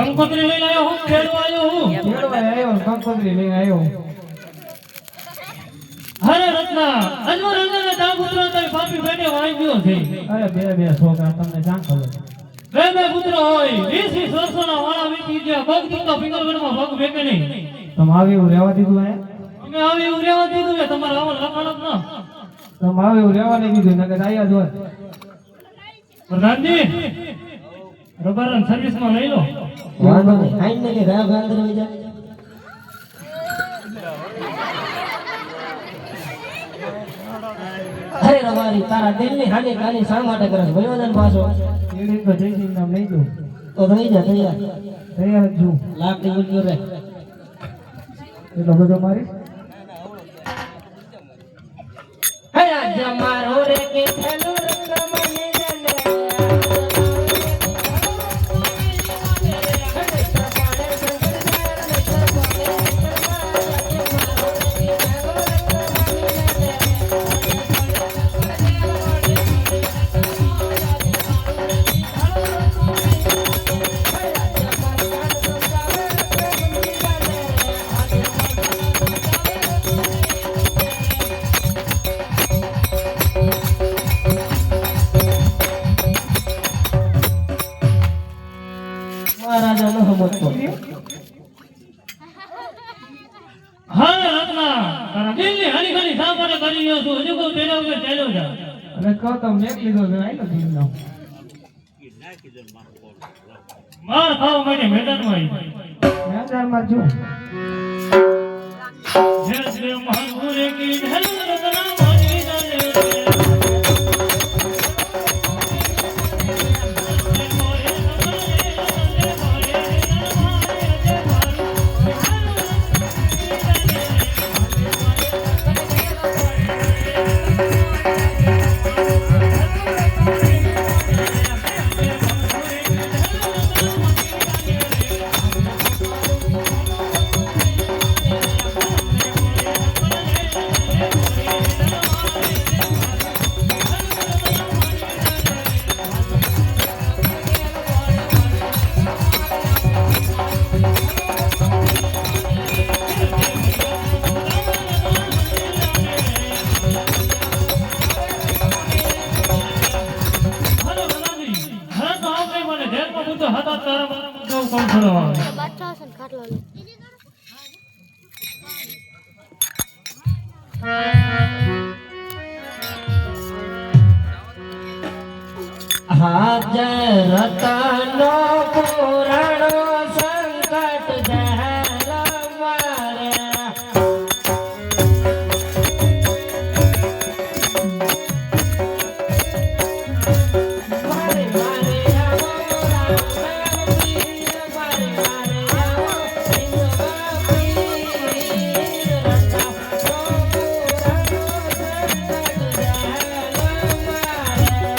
કંકોત્રી લઈને આવ્યો હું ખેડવા આવ્યો હું આવ્યો કંકોત્રી લઈને આવ્યો અરે રત્ના અજમર અંદરના ડાબુતરો તારી પાપી બેટે વાઈ ગયો છે અરે બે બે છોકરા તમને ક્યાં ખબર બે પુત્ર હોય 20 વર્ષોના વાળા વીતી ગયા પગ તો ફિંગરગઢમાં પગ બેકે નહીં તમે આવી એવું રહેવા દીધું હે અમે આવી એવું રહેવા દીધું કે તમારે આવો લખાણ જ ના તમે આવી એવું રહેવા નહીં દીધું નકર આયા જ હોત પ્રધાનજી રબારન સર્વિસમાં લઈ લો વાંધો નહીં આઈને ને કે રાવ અંદર હોય જા અરે રબારી તારા દિલની હાની કાની શા માટે કરે છે ભલવાન પાછો એડી તો જઈશી નામ લઈ દઉં તો થઈ જા તૈયાર તૈયાર જ છું લાખ ની ગુલ્યો રે એટલો બધો મારી હે આજ મારો રે કે થેલો રંગ મને જને મહારાજા નો સમજતો હા રત્ના તારા દિલની હાની ખાની શા માટે કરી રહ્યો છું હજુ કોઈ તેના વગર ચાલ્યો જા અને કહો તો મેં લીધો છે આઈ લો દીન નો માર ખાવા માટે મેદાનમાં આવી મેદાનમાં છું જય શ્રી મહાગુરે કી ઢલ રત્ના મારી જાને થોડો બાદશાહ હશે ને ખાટલો લે હાજર રતનો પુરાણો સંકટ જહર માર્યા મારે મારે આવો રામ પીર મારે મારે આવો સિંહ પીર રતનો પુરાણો સંકટ જહર માર્યા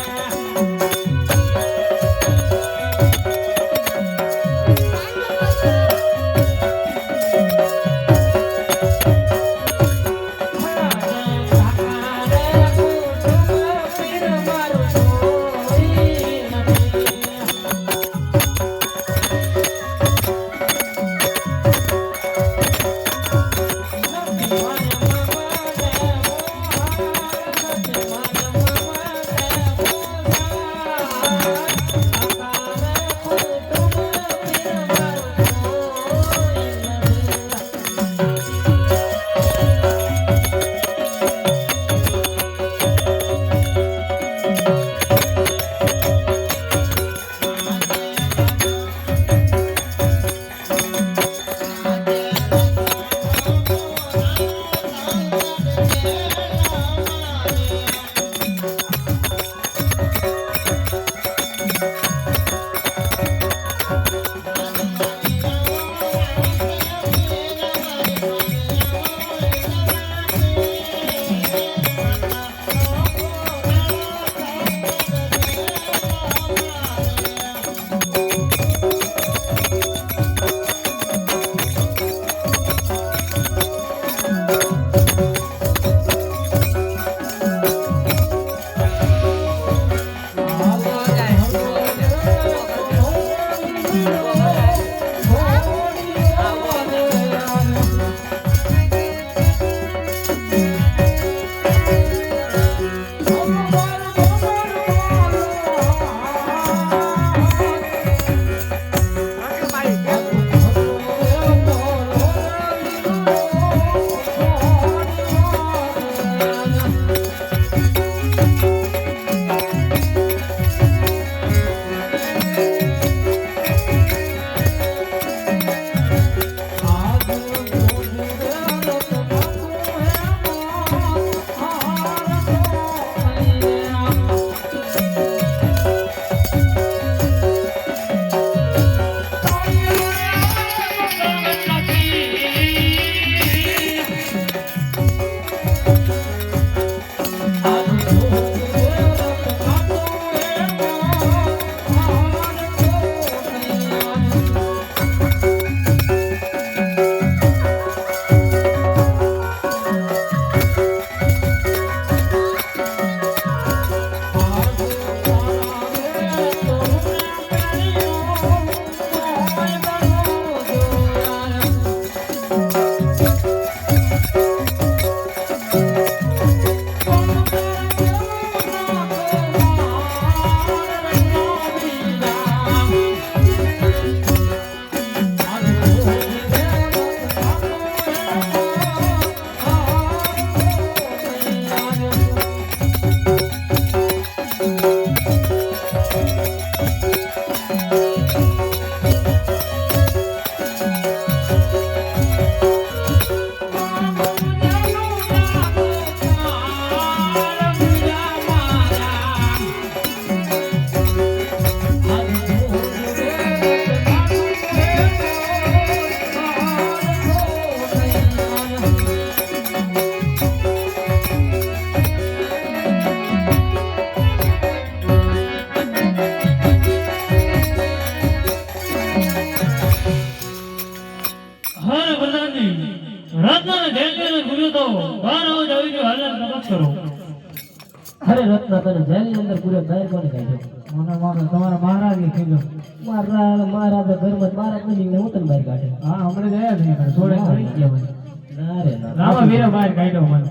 અરે રત્ના તને જેલની અંદર પૂરે બહાર કોને કાઢ્યો? મને મારો તમારા મહારાજે કીધું. મહારાજ ઘરમાં મહારાજ નહીં હું તને બહાર કાઢે. હા હમણાં ગયા જ નહીં છોડે ગયા મને. ના રે ના રામા વીરા બહાર કાઢ્યો મને.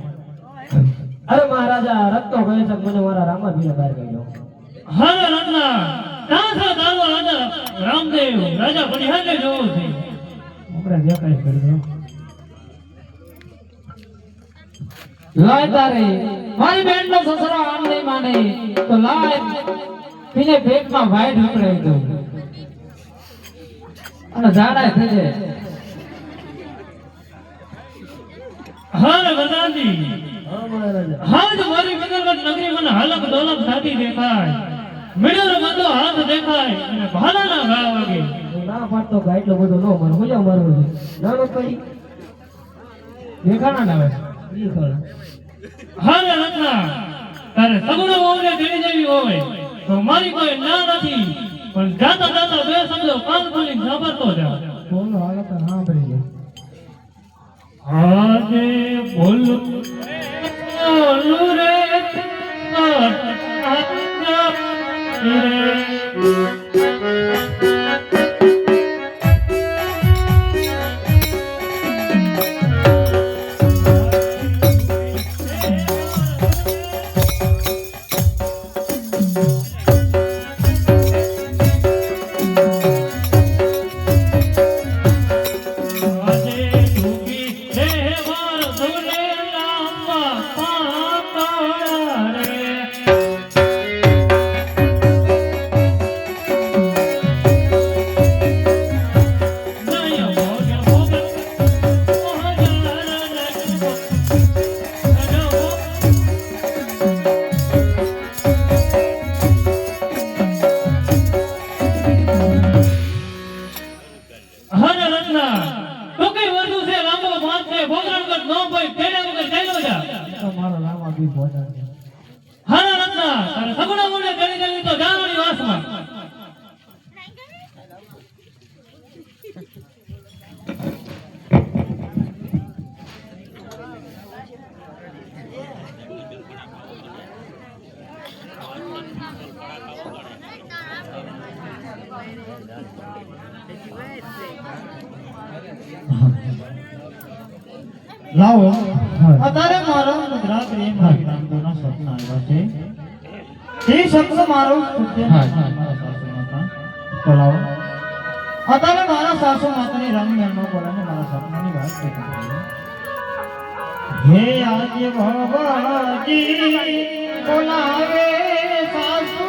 અરે મહારાજા રત્નો કહે છે મને મારા રામા વીરા બહાર કાઢ્યો. હરે રત્ના કાં છો તારો રાજા રામદેવ રાજા બનિહાલને જોવો છે. આપણે દેખાય કરજો. લાય તારે મારી બેન નો સસરો આમ નહીં માને તો લાય પીને પેટમાં વાઈટ નીકળાઈ દઉં અને ઝાડા થઈ જાય. હા રે ગદાજી, હા જ મારી બદલગઢ નગરી મને હાલક ડોલક થતી દેખાય, મિડર બધો હાથ દેખાય અને ભાલાના ગા વાગે. ના પાડતો ભાઈ એટલો બધો નો મારો મજા મારવો છે નાનો પડી દેખાણા ના આવે ઈ ખરા હા રે રત્ના, તારે સગુણ વહુને તેડી જેવી હોય તો મારી કોઈ ના નથી, પણ જાતા જાતા બે શબ્દો કાન ખોલીને સાંભળતો જા. બોલો હાલો તો સાંભળી લે આજે બોલું રે મારો લાંબા બી પહોંચાડજો હા રત્ના, તારે સગુણ વહુને તેડી જેવી તો જાવાની વાસમાં. લાવો અત્યારે મારા ગુજરાતી મારી રામદેવના સપના આવ્યા છે. તે શબ્દ મારો તો લાવો અત્યારે મારા સાસુ માતાની રંગમેળમાં બોલાને મારા સપનાની વાત કરી. હે આજે ભવાજી બોલાવે સાસુ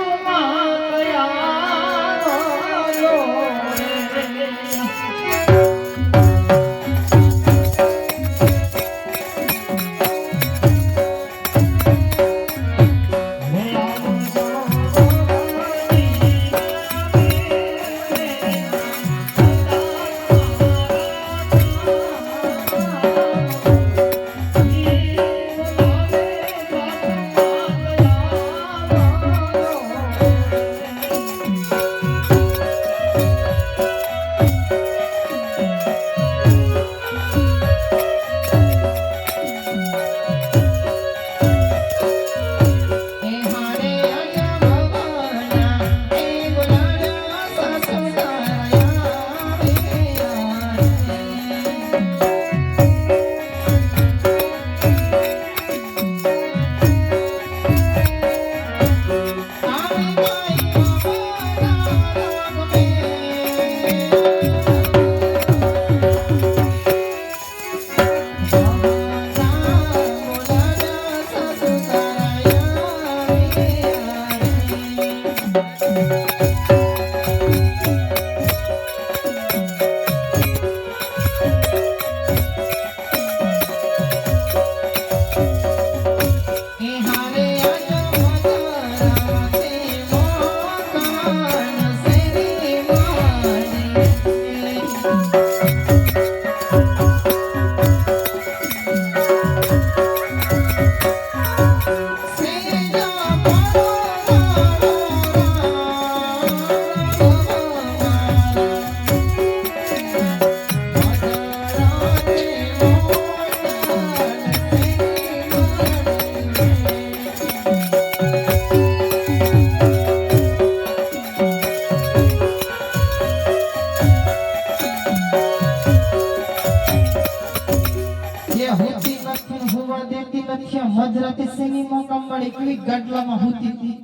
મજરાતે સેની મોકા મળે કેવી ગાડલામાં હોતી હતી.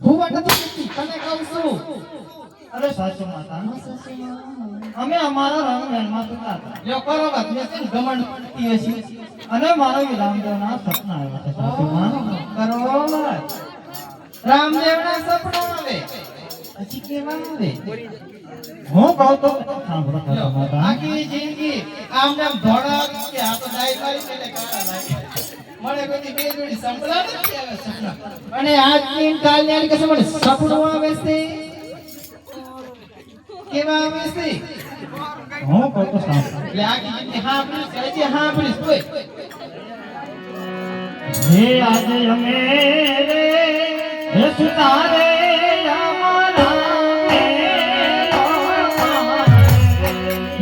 હું વાત નથી તને કહું છું અરે સાસુ માતા અમે અમારા રંગમહેલમાં સૂતા હતા. જો કરો વાત મેં છે ને ઘમંડ કરતી હશે. અને મારા રામદેવના સપના આવ્યા છે સાસુમાં. કરો વાત. રામદેવના સપના આવે પછી કેવા આવે હું કહું તો સાંભળો સાસુ માતા. આખી જિંદગી આમ નામ ધોળા કે આ તો દાઈ મારી એટલે કાળા લાગે. મને બધી બે જોડી સંભળા નથી આવે સપના. અને આજની કાલની આની કસે મને સપનું આવે છે. કેવા આવે છે હું કહું તો સાંભળો. એટલે આખી જિંદગી હાંભળીશ કે હજી હાંભળીશ તોય. હે આજે અમે રે હે સુતારે અમારા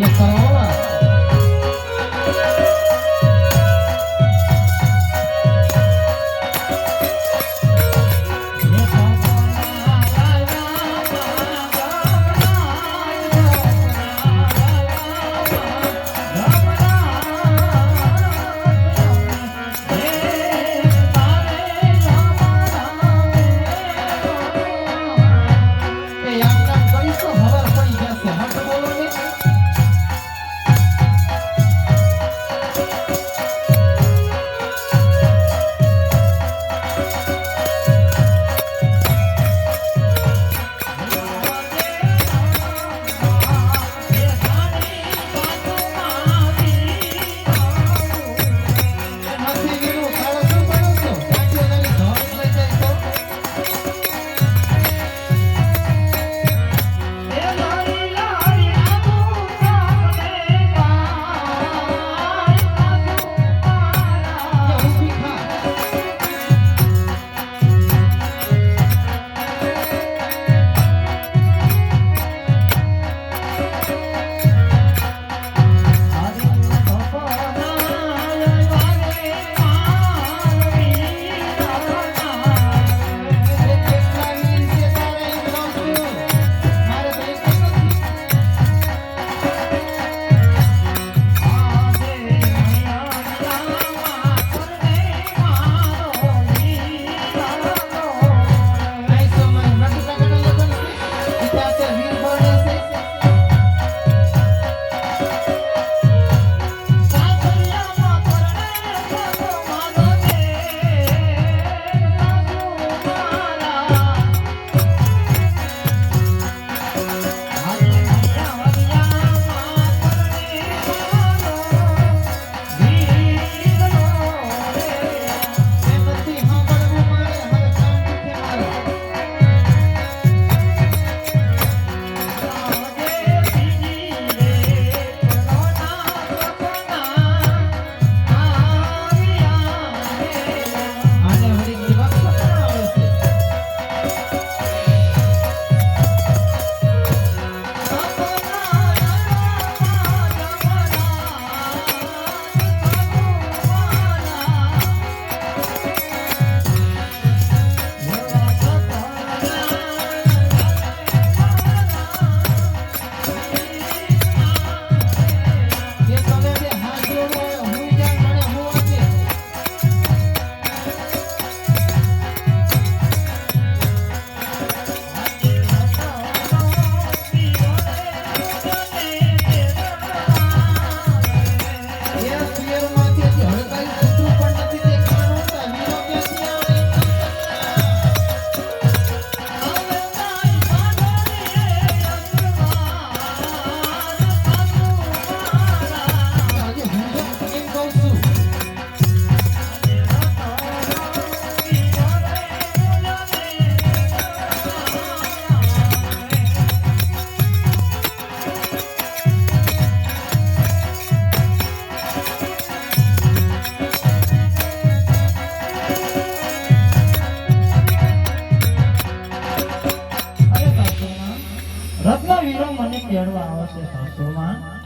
લે કરો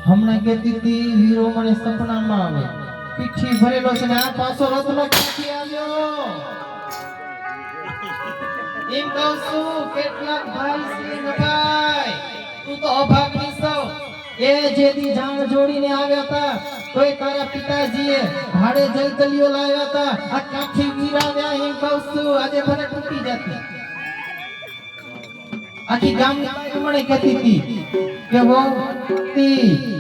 હમણાં કહેતી હતી વીરો મને સપનામાં આવે. પીઠી ભરેલો છે ને આ પાછો રત્નો ક્યાંથી આવ્યો એમ કહું છું. કેટલાક ભાઈ સિંહ ભાઈ તું તો અભાગની છો. એ જેથી જાણ જોડીને આવ્યા હતા તોય તારા પિતાજીએ ભાડે જલદલીઓ લાવ્યા હતા. આ કાઠી વીરાવ્યા એમ કહું છું. આજે મને તૂટી જતી આખી ગામની બાઈ મને કહેતી હતી કે વહુ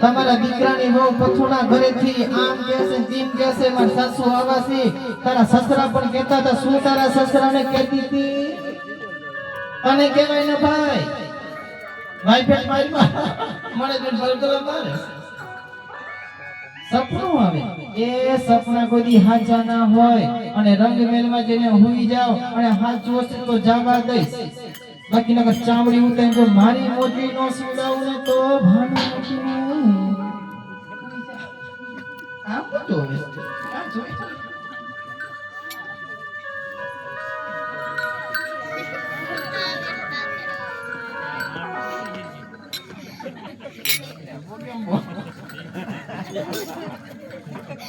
તમારા દીકરાની વહુ પથુના ઘરેથી આમ કહેશે તેમ કહેશે, મારા સાસુ આવા છે. તારા સસરા પણ કહેતા હતા. શું તારા સસરાને કહેતી હતી? તને કહેવાય ને ભાઈ, ભાઈ પેટ મારી મને તો બળદલા મારે. સપનું આવે એ સપના કોઈ દી હાચા ના હોય, અને રંગમેલમાં જઈને હુઈ જાવ અને હાચું હશે તો જવા દઈશ, બાકી નકર ચામડી ઉતારી જો મારી મોટી નો સુડાવું ને તો ભાનું મોટી આમ તો હવે આ જોઈ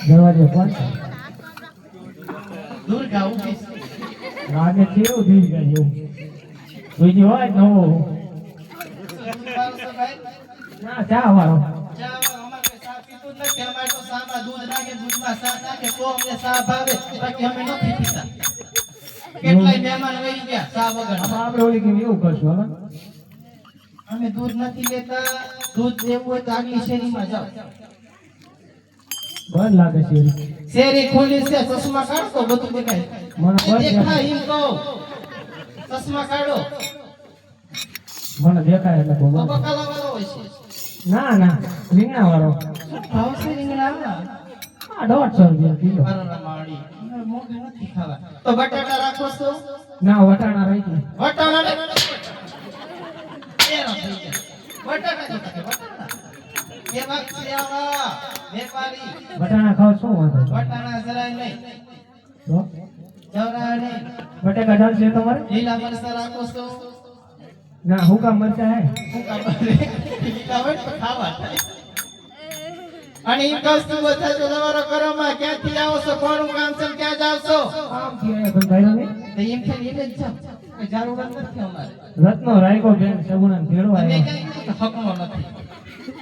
દરવાજે પણ દુર્ગા ઉભી છે. લાગે છે એવું થઈ ગયું એવું. બીજી હોય નવો ના ચા વાળો કેટલાય મહેમાન વહી ગયા ચા વગર. આપણે ઓલી કેમ એવું કરશું હવે? અમે દૂધ નથી લેતા. દૂધ લેવું હોય તો આગલી શેરીમાં જાઓ. બંધ લાગે છે શેરી ખુલ્લી છે. ચશ્મા કાઢો તો બધું દેખાય. મને બંધ દેખાય એમ કહો. ચશ્મા કાઢો મને દેખાય એટલે તો તો બંધ. બકાલા વાળો હોય છે. ના ના રીંગણા વાળો ભાવ છે રીંગણા? આ 150 રૂપિયા કિલો. વારોના માળી. મોંઘી નથી ખાવા. તો બટાટા રાખો છો? ના વટાણા રહી ગયું. વટાણા ને એનો થઈ જાય. બટાટા જોતા કે બટાટા કેવા છે આવા વેપારી? વટાણા ખાવ શું વાંધો? વટાણા જરાય નહીં. તો જવરા નહીં. બટાકા ચાલશે તમારે? લીલા મરચાં રાખો છો? ના હુકા મરચા હે. શું કામ લીલા હોય તો ખાવા થાય. અને ઈ કસ્તુ બધા જો તમારો કરોમાં ક્યાંથી આવો છો, કોનું કામ છે, ક્યાં જાવ છો? આમ થી આયા પણ ભાઈઓ ને તો એમ કે એને જ જાવ. કોઈ જરૂરત નથી અમારે. રત્નો રાયકો બેન સગુણા ભેળો અને આવ્યો. ક્યાંય કીધું કે હકનો નથી.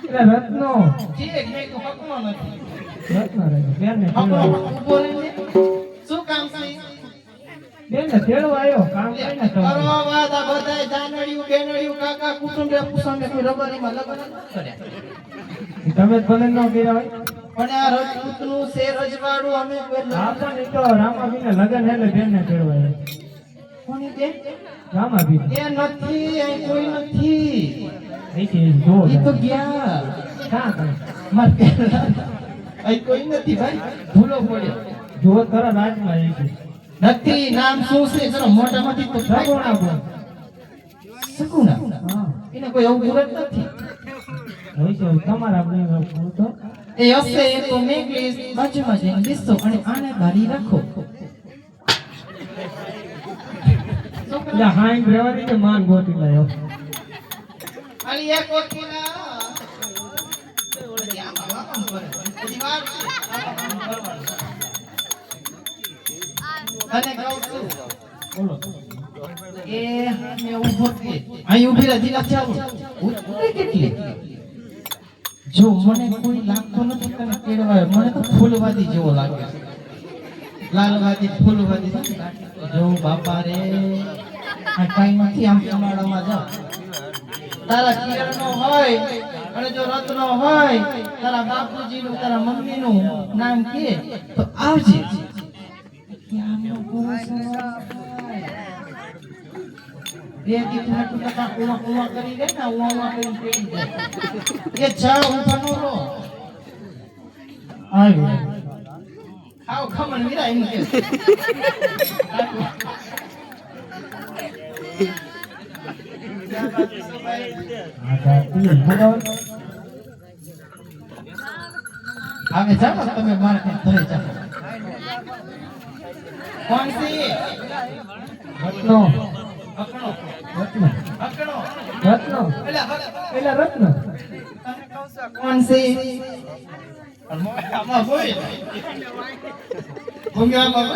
એટલે રત્નો ઠીક મેં કીધું હકનો નથી. રત્નો રાયકો બેન ને હકનો ભેળો ઊભો રહીને શું કામ છે? બેન ને ભેળો આવ્યો કામ કઈ ના કરો કરો. વાત આ બધાય જાનડિયું બેનડિયું કાકા કુટુંબે કુસુંબે કોઈ રબરીમાં લગન જ નથી કર્યા. તમે જ ભલે ન કર્યા હોય. પણ આ રજપૂતનું છે રજવાડું અમે કોઈ હા પણ ઈ તો રામાભી ને લગન એટલે બેન ને ભેળો આવ્યો. કોની બેન? રામાભી એ નથી, અહીં કોઈ નથી. અહીંથી જો ઈ તો ગયા. ક્યાં કરે? માર પહેલા અહીં કોઈ નથી ભાઈ. ભૂલો પડ્યો. જો ખરા રાજમાં એ છે નથી. નામ શું છે? જરા મોઢામાંથી તો સગુણા બોલ. સગુણા. હા એને કોઈ એવું મુહૂર્ત નથી. હોય છે તમારા આપણે હું તો એ હશે એ તો મેકલીસ બાજુમાં જઈને બેસો અને આને બારી રાખો. એટલે હાઈ રહેવાની કે માન ગોતી લાયો. ખાલી એક ઓળખીના ઓળખી આમ કરે. બધી વાર છે. આમ કરવાનું. અને કહું છું બોલો એ હામે ઊભો છે. અહીં ઊભી રહી નથી આવું. ઉતરે કેટલી? જો મને કોઈ લાગતો નથી તને કેળવાય. મને તો ફૂલવાદી જેવો લાગે છે. લાલવાદી ફૂલવાદી નથી લાગતો. જો બાપા રે આ કઈ નથી. આમ તમારામાં જાઓ. તારા કિરણનો હોય અને જો રત્નો હોય, તારા બાપુજીનું તારા મમ્મીનું નામ કે તો આવજે. બે દીકરા તું ટકા ઉવા ઉવા કરી દે ને ઉવા ઉવા કરીને પેડી જાય. એ ચા ઉભા નો રહો. આવી ખાવ ખમણ વીરા એમ કે આ જાતી બોલાવ હવે જાઓ તમે માર કે ઘરે જાઓ. કોણ છે? રત્નો અકણો રત્નો અકણો રત્નો પેલા રત્નો કોણ છે? આમાં હોય ભૂંગામાં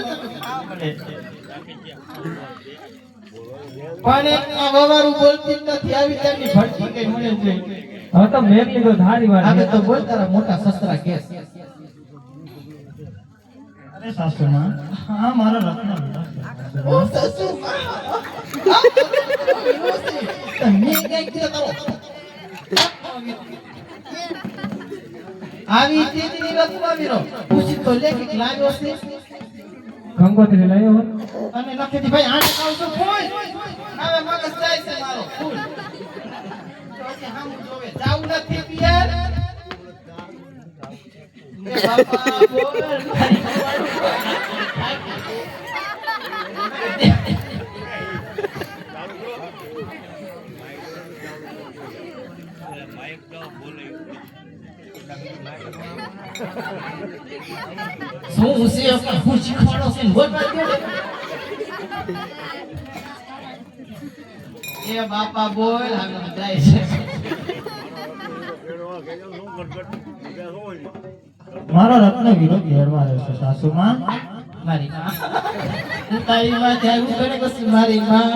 પડે. પણ એક આ વવારું બોલતી જ નથી. આવી તેમની ભડકી કઈ મળે છે. હવે તો મેઘ લીધો ધારી વાર હવે તો બોલ તારા મોટા સસરા કેસ. અરે સાસુમાં હા મારા રત્ન. ઓ સસુર. મેં કઈ કીધું તારો આવી તેજની રતમાં વીરો પૂછી તો લે કે લાવ્યો છે ગંગોત્રી લાયો હોત. અને નખેથી ભાઈ આને કહું છું ફૂલ હવે મગજ જાય છે મારો ફૂલ તો હજી હામું જોવે જાવું નથી પિયર એ બાપા બોલ મારી શું છે આપણા હું શીખવાડો છે ને બોલ એ બાપા બોલ આગળ જાય છે મારો રત્ન વિરોધી હેડવા આવ્યો છે સાસુમાં. મારી માં તારી માં જાય ઉગડે પછી મારી માં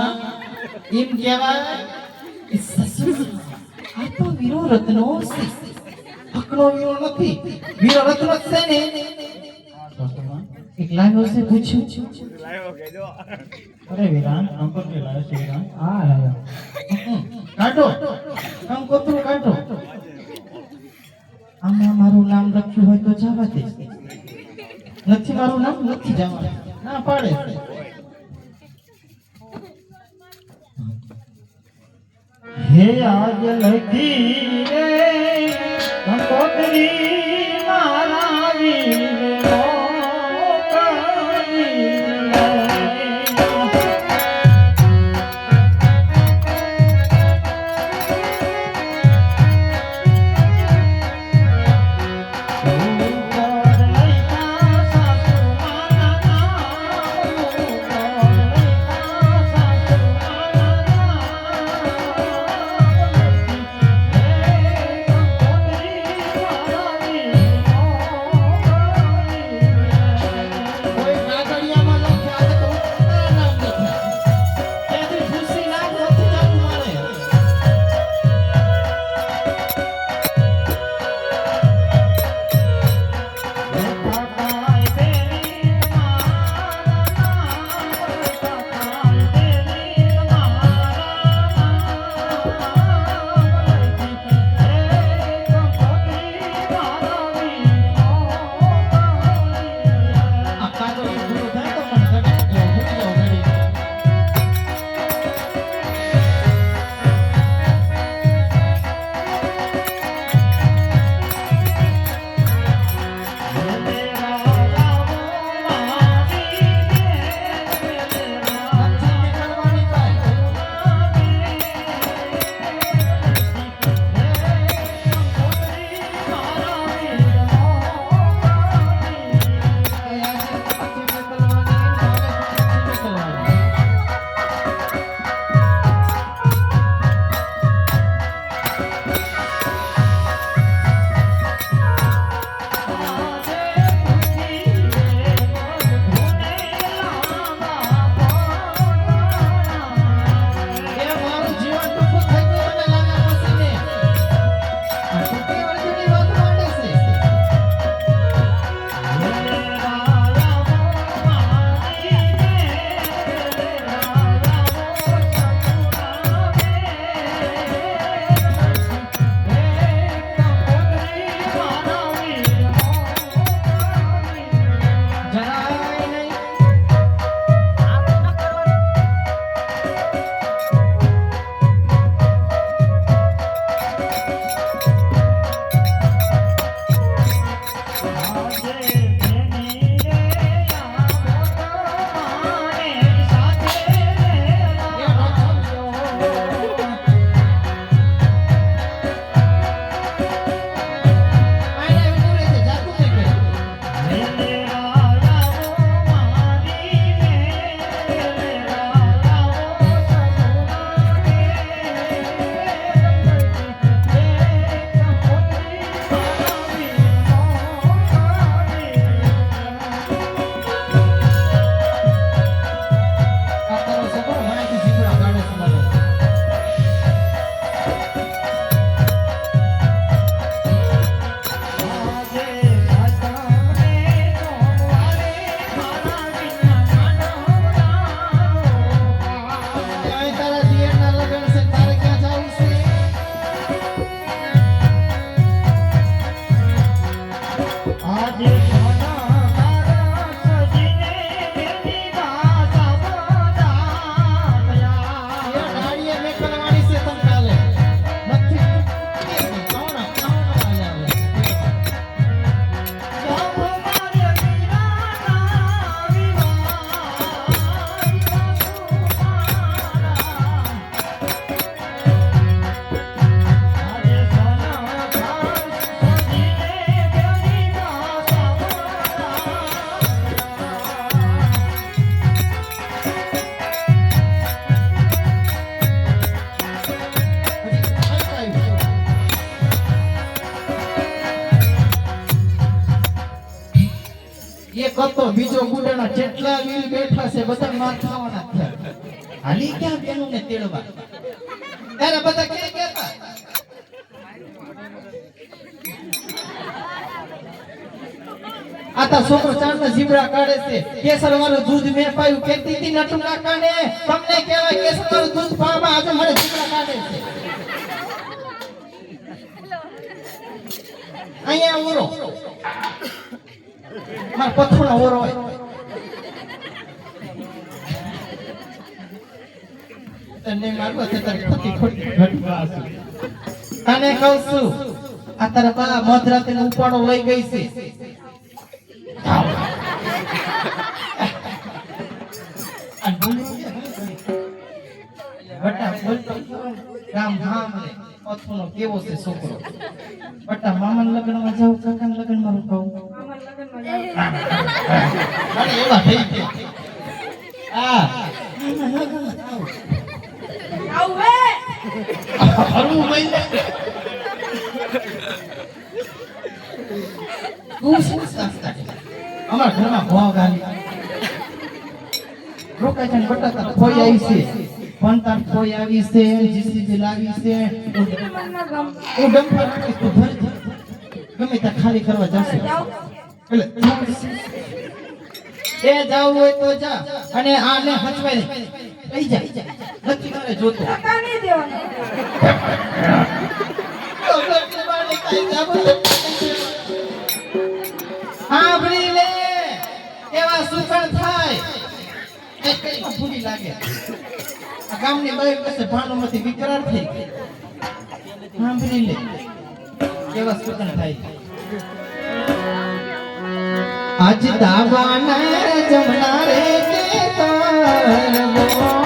એમ કહેવાય કે સસુર આ તો વીરો રત્નો છે હકનો વીરો નથી વીરો રત્નો જ છે ને સાસુમાં એક લાવ્યો છે પૂછ્યું અરે વિરાન કંકોત્રી લાવ્યો છે વિરાન. હા લાવ્યો કાઢો કંકોત્રી કાઢો આમાં મારું નામ લખ્યું હોય તો જવા દે નથી મારું નામ નથી જવા ના પાડે હે આજ લખી રે કંકોત્રી મારા વીરનો કરી લે. એક હતો બીજો ગુડાના જેટલા વીર બેઠા છે બધા માર ખાવાના થયા હાલી ક્યાં બેનું ને તેડવા ત્યારે બધા કે કહેતા આતા છોકરો ચાંદના જીબડા કાઢે છે કેસર વાળું દૂધ મેં પાયું કેતી હતી નટુ કાકાને તમને કહેવાય કેસર વાળું દૂધ પાવા આજે મને જીબડા કાઢે છે અહીંયા ઓરો માર પથોડા ઓરો હોય તને મારવા તે તારી ખોટી ખોટી ઘટવા છે તને કહું છું આ તારા બા મધરાતે ઉપાડો લઈ ગઈ છે બટા બોલતો રામ રામ રે પથોનો કેવો છે છોકરો બટા મામાના લગ્નમાં જાવ કાકાના લગ્નમાં રોકાવ અરે એવા થઈ ગયા હરવું મહિને તું શું સંસ્કાર અમાર ઘરમાં ભોગ આવી રોકાઈ છે બટાકા ખોઈ આવી છે પંતાર ખોઈ આવી છે જીસીબી લાવી છે હું ડમ્પર તું ભર ગમે ત્યાં ખાલી કરવા જશે એટલે એ જાવું હોય તો જા અને આને હચવાય લઈ જા નથી મારે જોતો હા ભરી લે કેવા સુખણ થાય એક કઈમાં ભૂલી લાગે આ ગામની બાઈ પાસે ભાનુમાંથી વિકરાળ થઈ ગઈ હા ભરી લે કેવા સુખણ થાય આજ દાવાના જમના રે કે તાર બોલ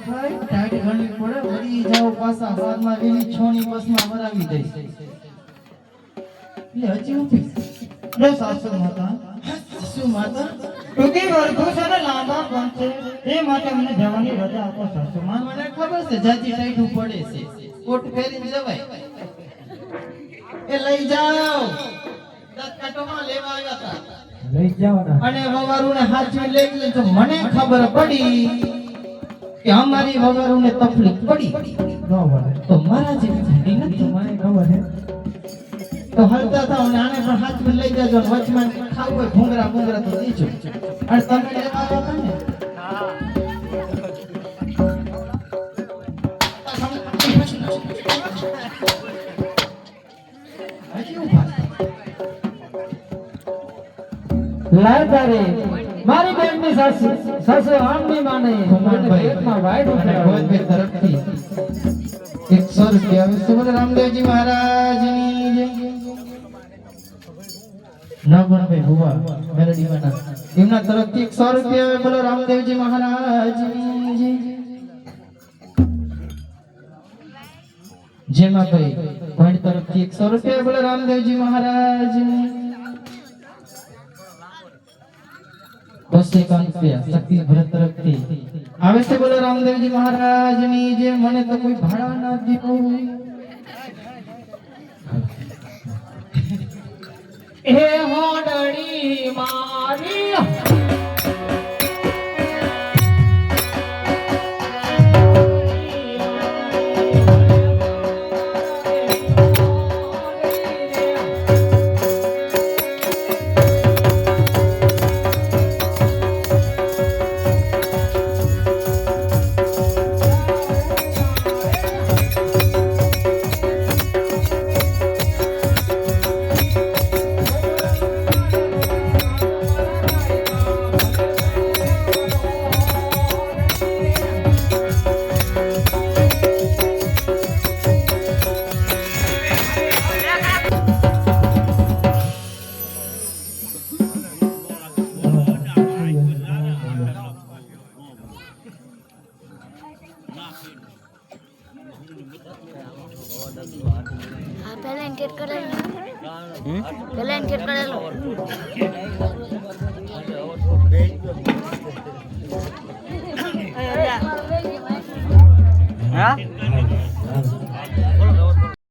થાય ટાઈટ ગણવી પડે વળી જાવ પાછા હારમાં વેલી છોની બસમાં વરાવી દઈશ લે હજી ઊભી લે સાસુ માતા શું માતા ટૂંકી વર્ગો છે ને લાંબા પણ છે એ માટે મને જવાની રજા આપો સાસુમાં. મને ખબર છે જાજી ટાઈટ પડે છે કોટ પહેરીને જવાય એ લઈ જાઓ દસ કાંટોમાં લેવા આવ્યા હતા લઈ જાઓ ને અને વવારુને હાચવી લઈ લેજો મને ખબર પડી કે અમારી વવારુને તકલીફ પડી નો બોલે તો મારા જેવી ઠંડી નથી મને ખબર છે તો હલતા થાવ ને આને પણ હાથમાં લઈ જાજો અને વચમાં ખાવું હોય ભૂંગરા ભૂંગરા તો દેજો અને તમે લેવા આવ્યા હતા ને હજી ઊભા છો. લાયકારે મારી બેનની સાસુ સાસુ આમ ની માને પેટમાં વાઈટ અને ગોવિંદભાઈ તરફથી 100 રૂપિયા આવે છે. બોલો રામદેવજી મહારાજની જય. નાગણભાઈ ભુવા મેલડી વાના એમના તરફથી 100 રૂપિયા આવે. બોલો રામદેવજી મહારાજની જય. જેમાભાઈ ભોંડ તરફથી 100 રૂપિયા. બોલો રામદેવજી મહારાજની. 251 રૂપિયા શક્તિ ભરત તરફથી આવે છે. બોલો રામદેવજી મહારાજની જે. મને તો કોઈ ભાડા ના દીધું. હે હોડડી મારી હા પહેલા એન્કેટ કરેલું પહેલા એન્કેટ કરેલું હા